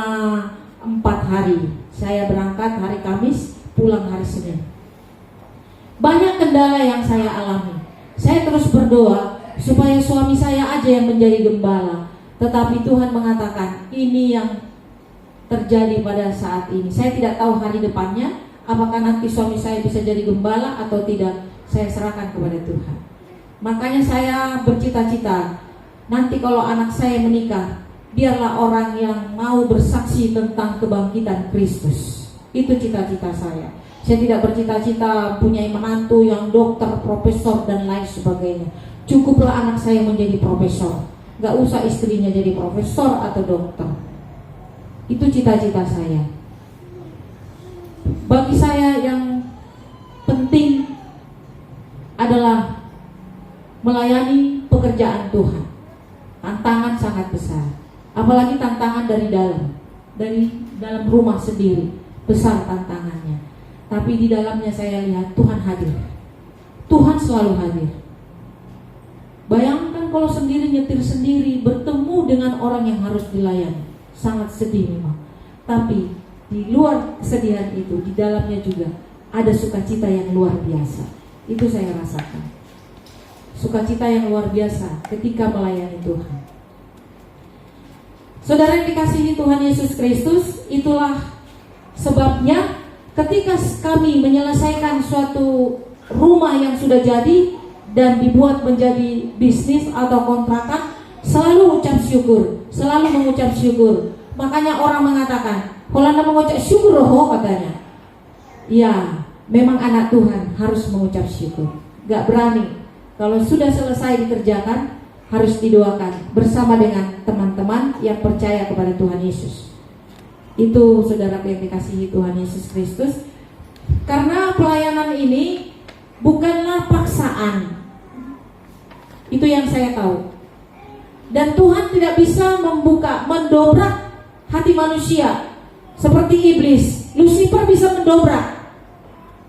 4 hari. Saya berangkat hari Kamis, pulang hari Senin. Banyak kendala yang saya alami. Saya terus berdoa supaya suami saya aja yang menjadi gembala. Tetapi Tuhan mengatakan ini yang terjadi pada saat ini. Saya tidak tahu hari depannya, apakah nanti suami saya bisa jadi gembala atau tidak. Saya serahkan kepada Tuhan. Makanya saya bercita-cita, nanti kalau anak saya menikah, biarlah orang yang mau bersaksi tentang kebangkitan Kristus. Itu cita-cita saya. Saya tidak bercita-cita punya menantu yang dokter, profesor dan lain sebagainya. Cukuplah anak saya menjadi profesor. Gak usah istrinya jadi profesor atau dokter. Itu cita-cita saya. Bagi saya yang penting adalah melayani pekerjaan Tuhan. Tantangan sangat besar. Apalagi tantangan dari dalam rumah sendiri, besar tantangannya. Tapi di dalamnya saya lihat Tuhan hadir. Tuhan selalu hadir. Bayangkan kalau sendiri nyetir sendiri, bertemu dengan orang yang harus dilayani, sangat sedih memang. Tapi di luar kesedihan itu, di dalamnya juga ada sukacita yang luar biasa. Itu saya rasakan. Sukacita yang luar biasa ketika melayani Tuhan. Saudara yang dikasihi Tuhan Yesus Kristus, itulah sebabnya ketika kami menyelesaikan suatu rumah yang sudah jadi dan dibuat menjadi bisnis atau kontrakan, selalu ucap syukur, selalu mengucap syukur. Makanya orang mengatakan, kalau Anda mengucap syukur, katanya. Ya, memang anak Tuhan harus mengucap syukur. Gak berani. Kalau sudah selesai dikerjakan, harus didoakan bersama dengan teman-teman yang percaya kepada Tuhan Yesus. Itu saudara yang dikasihi Tuhan Yesus Kristus. Karena pelayanan ini bukanlah paksaan. Itu yang saya tahu. Dan Tuhan tidak bisa mendobrak hati manusia seperti iblis. Lucifer bisa mendobrak.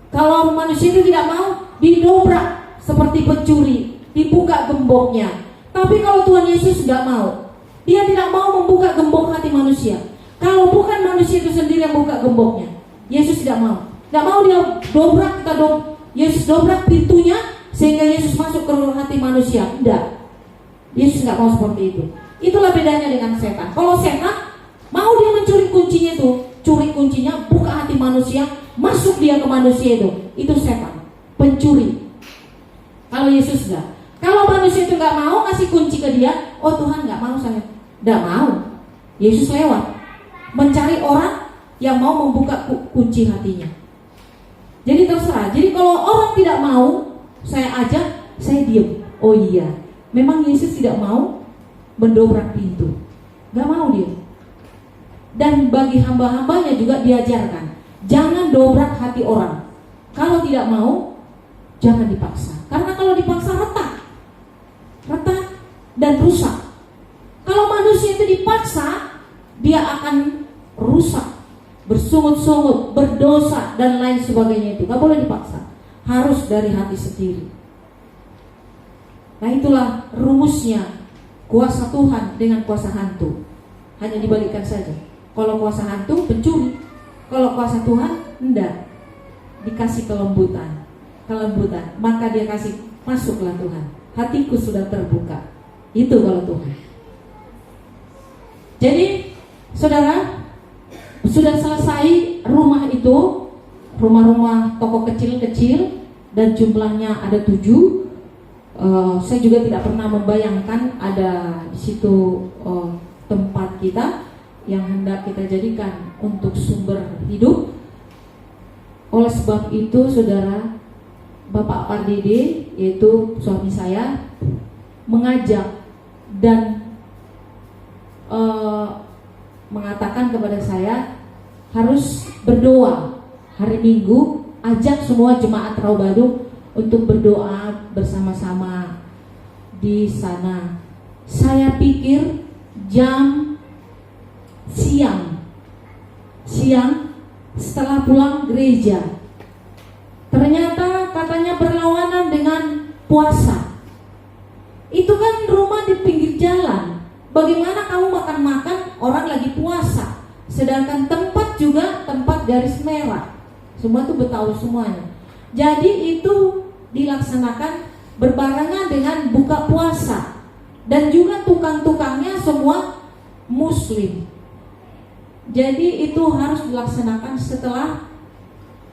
Kalau manusia itu tidak mau, didobrak seperti pencuri, dibuka gemboknya. Tapi kalau Tuhan Yesus tidak mau, Dia tidak mau membuka gembok hati manusia. Kalau bukan manusia itu sendiri yang buka gemboknya, Yesus tidak mau. Tidak mau Dia dobrak, Yesus dobrak pintunya sehingga Yesus masuk ke hati manusia. Tidak. Yesus tidak mau seperti itu. Itulah bedanya dengan setan. Kalau setan mau dia mencuri kuncinya itu, curi kuncinya, buka hati manusia, masuk dia ke manusia itu setan. pencuri. Kalau Yesus enggak. Kalau manusia itu nggak mau ngasih kunci ke dia, oh Tuhan nggak mau saya, nggak mau. Yesus lewat mencari orang yang mau membuka kunci hatinya. Jadi terserah. Jadi kalau orang tidak mau saya ajak, saya diam. Oh iya, memang Yesus tidak mau mendobrak pintu, nggak mau dia. Dan bagi hamba-hambanya juga diajarkan, jangan dobrak hati orang. Kalau tidak mau, jangan dipaksa. Karena kalau dipaksa retak dan rusak. Kalau manusia itu dipaksa, dia akan rusak, bersungut-sungut, berdosa dan lain sebagainya. Itu gak boleh dipaksa, harus dari hati sendiri. Nah itulah rumusnya kuasa Tuhan dengan kuasa hantu. Hanya dibalikkan saja. Kalau kuasa hantu pencuri, kalau kuasa Tuhan enggak, dikasih kelembutan, maka dia kasih, masuklah Tuhan, hatiku sudah terbuka. Itu kalau Tuhan. Jadi saudara, sudah selesai rumah itu, rumah-rumah toko kecil-kecil, dan jumlahnya ada 7. Saya juga tidak pernah membayangkan ada di situ tempat kita yang hendak kita jadikan untuk sumber hidup. Oleh sebab itu saudara, Bapak Pardede, yaitu suami saya, mengajak dan mengatakan kepada saya harus berdoa hari Minggu, ajak semua jemaat Rawabadu untuk berdoa bersama-sama di sana. Saya pikir jam siang setelah pulang gereja. Ternyata katanya berlawanan dengan puasa. Itu kan rumah di pinggir jalan. Bagaimana kamu makan-makan orang lagi puasa, sedangkan tempat juga tempat garis merah. Semua itu Betawi semuanya. Jadi itu dilaksanakan berbarengan dengan buka puasa. Dan juga tukang-tukangnya semua Muslim. Jadi itu harus dilaksanakan setelah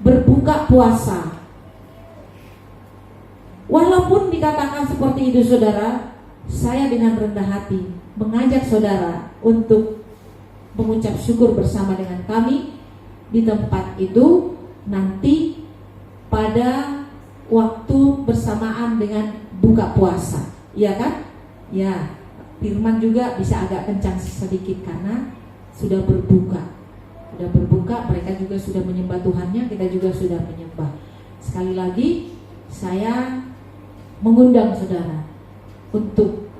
berbuka puasa. Walaupun dikatakan seperti itu saudara, saya dengan rendah hati mengajak saudara untuk mengucap syukur bersama dengan kami di tempat itu nanti pada waktu bersamaan dengan buka puasa. Iya kan? Ya, firman juga bisa agak kencang sedikit karena sudah berbuka. Sudah berbuka, mereka juga sudah menyembah Tuhannya, kita juga sudah menyembah. Sekali lagi saya mengundang saudara untuk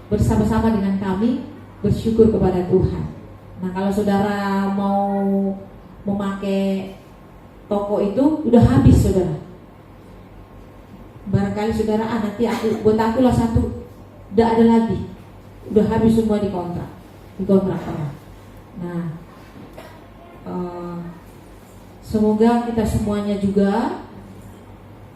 bersama-sama dengan kami bersyukur kepada Tuhan. Nah, kalau saudara mau memakai toko itu udah habis saudara. Barangkali saudara, nanti buat aku lah satu, udah ada lagi, udah habis semua di kontrak orang. Nah, semoga kita semuanya juga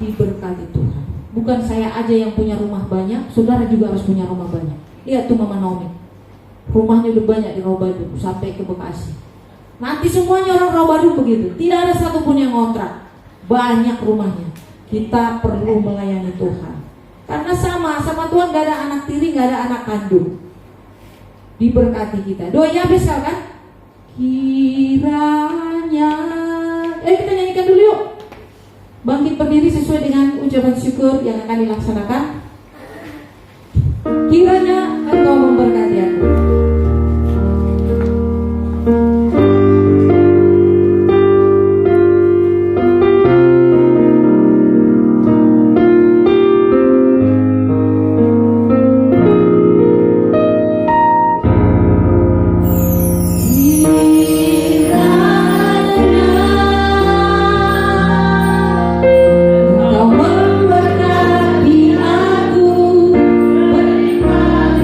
diberkati Tuhan. Bukan saya aja yang punya rumah banyak, saudara juga harus punya rumah banyak. Lihat tuh Mama Naomi, rumahnya udah banyak di Rawabadu sampai ke Bekasi. Nanti semuanya orang Rawabadu begitu, tidak ada satupun yang ngontrak, banyak rumahnya. Kita perlu melayani Tuhan, karena sama Tuhan gak ada anak tiri, gak ada anak kandung. Diberkati kita. Doanya habis kan? Kiranya, kita nyanyikan dulu yuk. Bangkit berdiri sesuai dengan ucapan syukur yang akan dilaksanakan. Kiranya Engkau memberkati aku. Engkau memberkati aku, berikan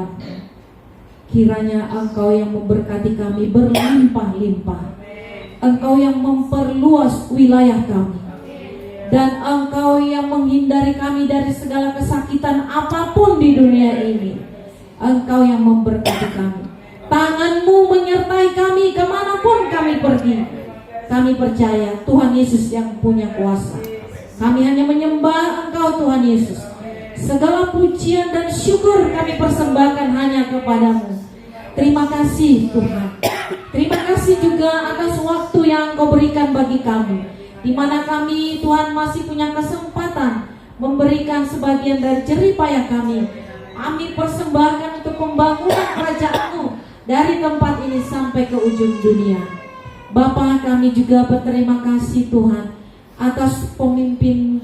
hadapan-Mu. Kiranya Engkau yang memberkati kami berlimpah-limpah. Engkau yang memperluas wilayah kami. Dan Engkau yang menghindari kami dari segala kesakitan apapun di dunia ini. Engkau yang memberkati kami. Tangan-Mu menyertai kami kemanapun kami pergi. Kami percaya Tuhan Yesus yang punya kuasa. Kami hanya menyembah Engkau Tuhan Yesus. Segala pujian dan syukur kami persembahkan hanya kepada-Mu. Terima kasih Tuhan. Terima kasih juga atas waktu yang Engkau berikan bagi kami, di mana kami Tuhan masih punya kesempatan memberikan sebagian dari jerih payah kami. Kami persembahkan untuk pembangunan kerajaan-Mu dari tempat ini sampai ke ujung dunia. Bapa, kami juga berterima kasih Tuhan atas pemimpin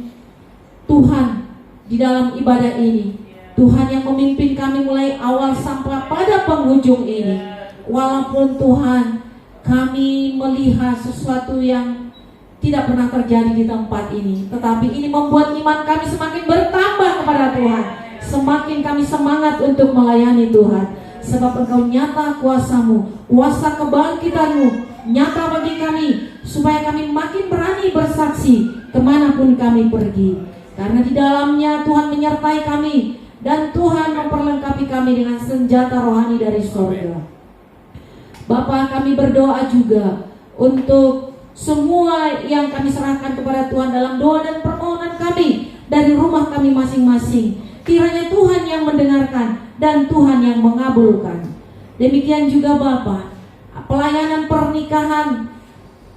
Tuhan di dalam ibadah ini. Tuhan yang memimpin kami mulai awal sampai pada penghujung ini. Walaupun Tuhan, kami melihat sesuatu yang tidak pernah terjadi di tempat ini, tetapi ini membuat iman kami semakin bertambah kepada Tuhan. Semakin kami semangat untuk melayani Tuhan, sebab Engkau nyata kuasa-Mu, kuasa kebangkitan-Mu nyata bagi kami, supaya kami makin berani bersaksi kemanapun kami pergi. Karena di dalamnya Tuhan menyertai kami, dan Tuhan memperlengkapi kami dengan senjata rohani dari surga. Bapa, kami berdoa juga untuk semua yang kami serahkan kepada Tuhan dalam doa dan permohonan kami dari rumah kami masing-masing. Kiranya Tuhan yang mendengarkan dan Tuhan yang mengabulkan. Demikian juga Bapa, pelayanan pernikahan,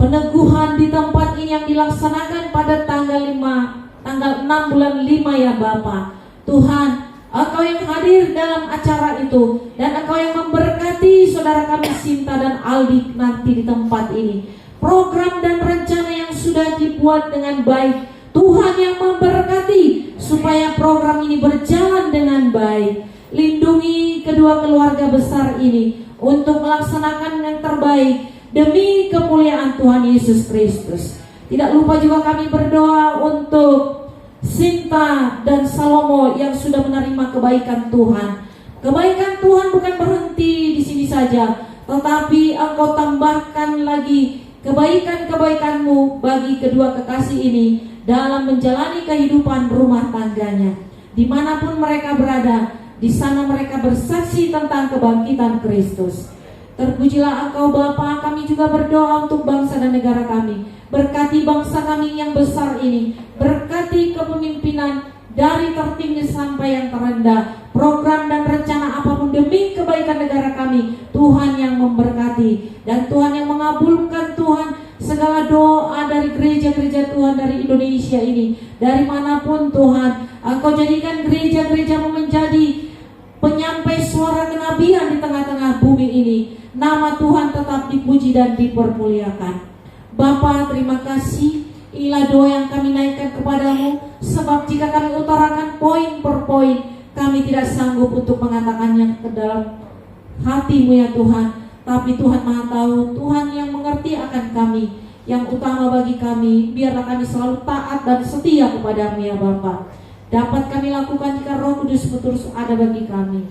peneguhan di tempat ini yang dilaksanakan pada tanggal 6 bulan 5 ya Bapa. Tuhan, Engkau yang hadir dalam acara itu, dan Engkau yang memberkati saudara kami Sinta dan Aldi nanti di tempat ini. Program dan rencana yang sudah dibuat dengan baik, Tuhan yang memberkati supaya program ini berjalan dengan baik. Lindungi kedua keluarga besar ini untuk melaksanakan yang terbaik demi kemuliaan Tuhan Yesus Kristus. Tidak lupa juga kami berdoa untuk Sinta dan Salomo yang sudah menerima kebaikan Tuhan. Kebaikan Tuhan bukan berhenti di sini saja, tetapi Engkau tambahkan lagi kebaikan-kebaikan-Mu bagi kedua kekasih ini dalam menjalani kehidupan rumah tangganya. Dimanapun mereka berada, di sana mereka bersaksi tentang kebangkitan Kristus. Terpujilah Engkau Bapa. Kami juga berdoa untuk bangsa dan negara kami. Berkati bangsa kami yang besar ini. Berkati kepemimpinan dari tertinggi sampai yang terendah. Program dan rencana apapun demi kebaikan negara kami, Tuhan yang memberkati. Dan Tuhan yang mengabulkan Tuhan segala doa dari gereja-gereja Tuhan dari Indonesia ini. Dari manapun Tuhan, Engkau jadikan gereja-gereja-Mu menjadi penyampai suara kenabian di tengah-tengah bumi ini. Nama Tuhan tetap dipuji dan dipermuliakan. Bapa, terima kasih. Inilah doa yang kami naikkan kepadamu, sebab jika kami utarakan poin per poin, kami tidak sanggup untuk mengatakannya ke dalam hati-Mu ya Tuhan. Tapi Tuhan Maha tahu, Tuhan yang mengerti akan kami. Yang utama bagi kami, biarlah kami selalu taat dan setia kepada-Mu ya Bapa. Dapat kami lakukan jika Roh Kudus terus ada bagi kami.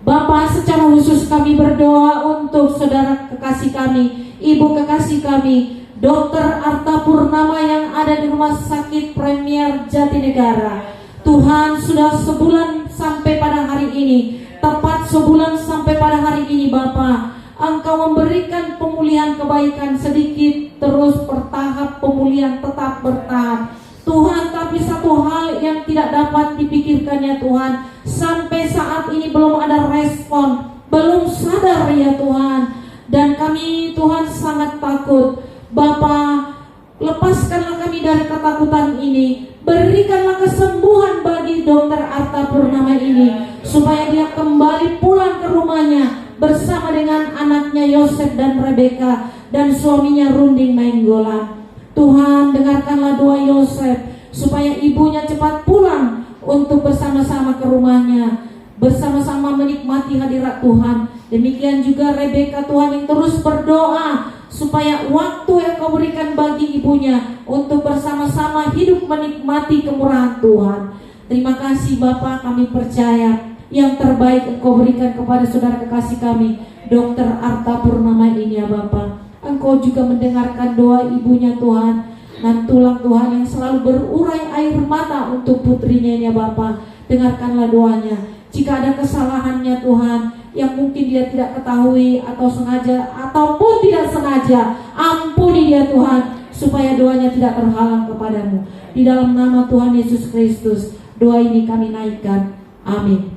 Bapa, secara khusus kami berdoa untuk saudara kekasih kami, ibu kekasih kami, Dr. Arta Purnama yang ada di Rumah Sakit Premier Jatinegara. Tuhan, sudah sebulan sampai pada hari ini, tepat sebulan sampai pada hari ini Bapa, Engkau memberikan pemulihan kebaikan sedikit, terus bertahap pemulihan tetap bertahap. Tuhan, tapi satu hal yang tidak dapat dipikirkannya Tuhan, sampai saat ini belum ada respon, belum sadar ya Tuhan. Dan kami Tuhan sangat takut. Bapa, lepaskanlah kami dari ketakutan ini. Berikanlah kesembuhan bagi Dr. Arta Purnama ini, supaya dia kembali pulang ke rumahnya bersama dengan anaknya Yosef dan Rebeka dan suaminya Runding Nainggolan. Tuhan, dengarkanlah doa Yosef supaya ibunya cepat pulang untuk bersama-sama ke rumahnya, bersama-sama menikmati hadirat Tuhan. Demikian juga Rebeka Tuhan yang terus berdoa supaya waktu yang Kau berikan bagi ibunya untuk bersama-sama hidup menikmati kemurahan Tuhan. Terima kasih Bapa, kami percaya yang terbaik Engkau berikan kepada saudara kekasih kami, Dr. Arta Purnama ini ya Bapa. Engkau juga mendengarkan doa ibunya Tuhan, dan tulang Tuhan yang selalu berurai air mata untuk putrinya ini ya Bapa. Dengarkanlah doanya. Jika ada kesalahannya Tuhan, yang mungkin dia tidak ketahui atau sengaja ataupun tidak sengaja, ampuni dia Tuhan, supaya doanya tidak terhalang kepadamu. Di dalam nama Tuhan Yesus Kristus, doa ini kami naikkan. Amin.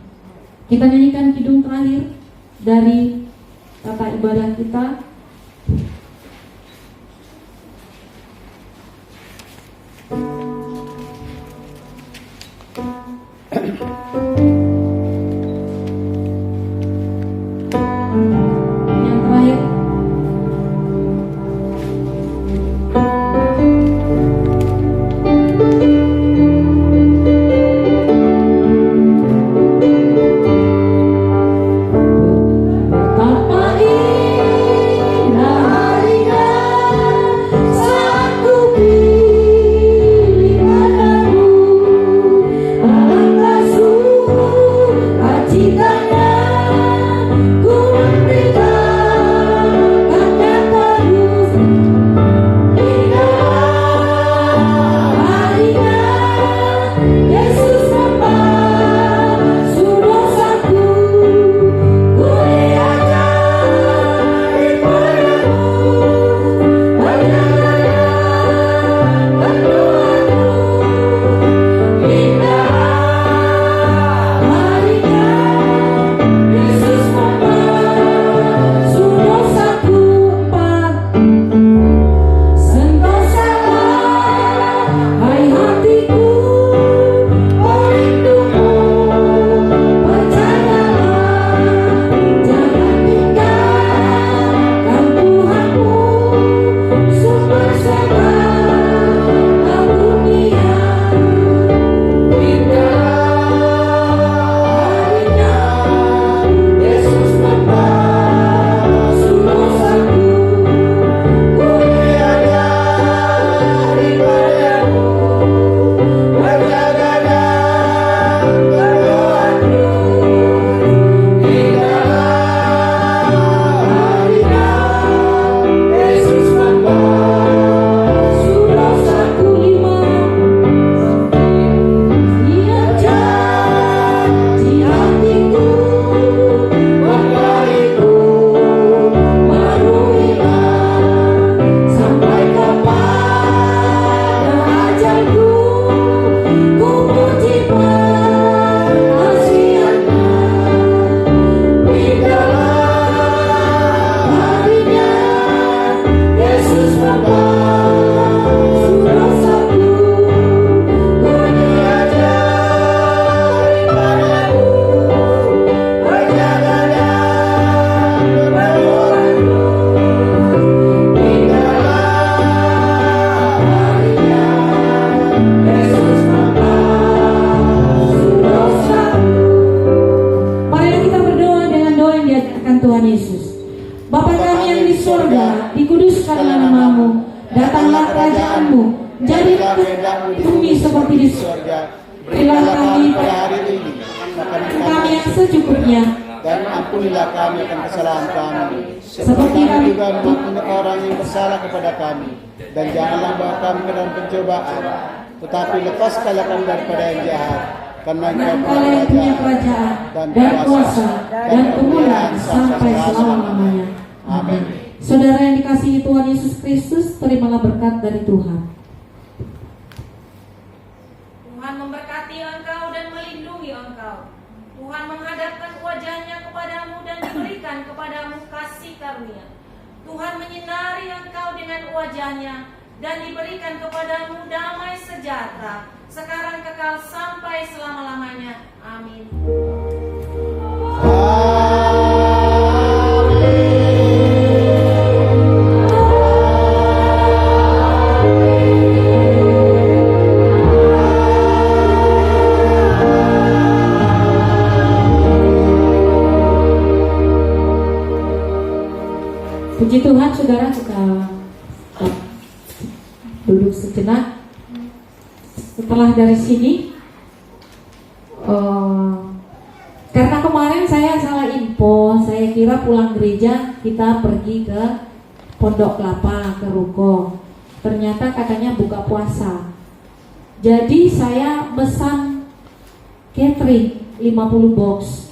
Kita nyanyikan kidung terakhir dari tata ibadah kita. Yang terakhir. Betapa indah harinya saat ku pilih padamu, alangkah sukacitanya ku memberikannya terus. Indah harinya Yesus membasuh dosaku, ku diajari padamu, berjalan berdoaku. Indah harinya Yesus membasuh dosaku. Sentosalah hai hatiku, rindumu percayalah, jangan tinggalkan Tuhanmu, sumber segala dunia. Indah harinya Yesus membasuh dosaku, ku diajari padamu, berjaga dan berdoaku. Indah harinya Yesus membasuh dosaku. Dia janji hatiku, memberiku meruilah sampai kepada ajalku, ku puji pengasihannya. Indah harinya Yesus membasuh dosaku, ku diajari padamu, berjaga dan berdoaku. Indah harinya Yesus membasuh dosaku. Marilah kita berdoa dengan doa yang diajarkan Tuhan Yesus. Bapa kami yang di surga, dikuduskanlah namamu, datanglah kerajaanmu, jadilah kehendakmu di bumi seperti di surga. Berilah kami pada hari ini makan kami yang secukupnya, dan ampunilah kami akan kesalahan kami, seperti kami juga mengampuni orang yang bersalah kepada kami, dan janganlah bawa kami ke dalam pencobaan, tetapi lepaskanlah kami daripada yang jahat, karena Engkau yang punya kerajaan dan kuasa dan kemuliaan sampai selama-lamanya. Amin. Saudara yang dikasihi Tuhan Yesus Kristus, terimalah berkat dari Tuhan. Tuhan memberkati engkau dan melindungi engkau. Tuhan menghadapkan wajahnya kepadamu dan diberikan kepadamu kasih karunia. Tuhan menyinari engkau dengan wajahnya dan diberikan kepadamu damai sejahtera, sekarang kekal sampai selama-lamanya. Amin. Puji Tuhan, saudara, kita duduk sejenak. Setelah dari sini, karena info, saya kira pulang gereja kita pergi ke Pondok Kelapa, ke ruko. Ternyata katanya buka puasa. Jadi saya pesan catering 50 box.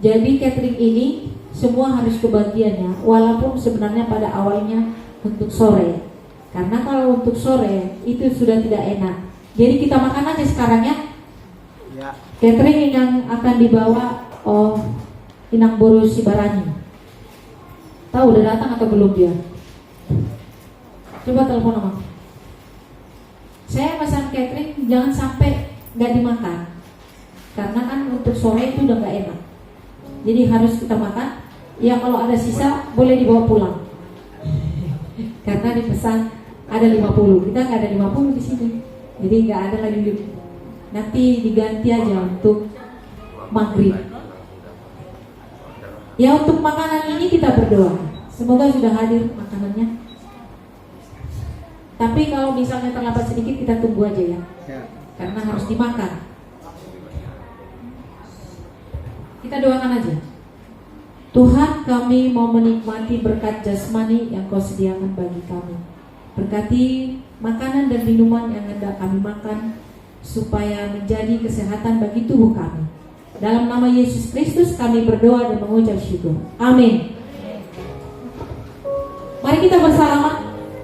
Jadi catering ini semua harus kebagiannya, walaupun sebenarnya pada awalnya untuk sore. Karena kalau untuk sore itu sudah tidak enak. Jadi kita makan aja sekarang ya. Ya. Catering yang akan dibawa Inang Boru Sibarani. Tahu udah datang atau belum dia? Coba telepon sama. Saya pesan catering jangan sampai nggak dimakan. Karena kan untuk sore itu udah nggak enak. Jadi harus kita makan. Ya kalau ada sisa boleh dibawa pulang. Karena dipesan ada 50. Kita nggak ada 50 di sini. Jadi nggak ada lagi. Nanti diganti aja untuk maghrib. Ya untuk makanan ini kita berdoa. Semoga sudah hadir makanannya. Tapi kalau misalnya terlambat sedikit kita tunggu aja ya. Karena harus dimakan. Kita doakan aja. Tuhan, kami mau menikmati berkat jasmani yang Kau sediakan bagi kami. Berkati makanan dan minuman yang hendak kami makan supaya menjadi kesehatan bagi tubuh kami. Dalam nama Yesus Kristus kami berdoa dan mengucap syukur. Amin. Mari kita bersalaman.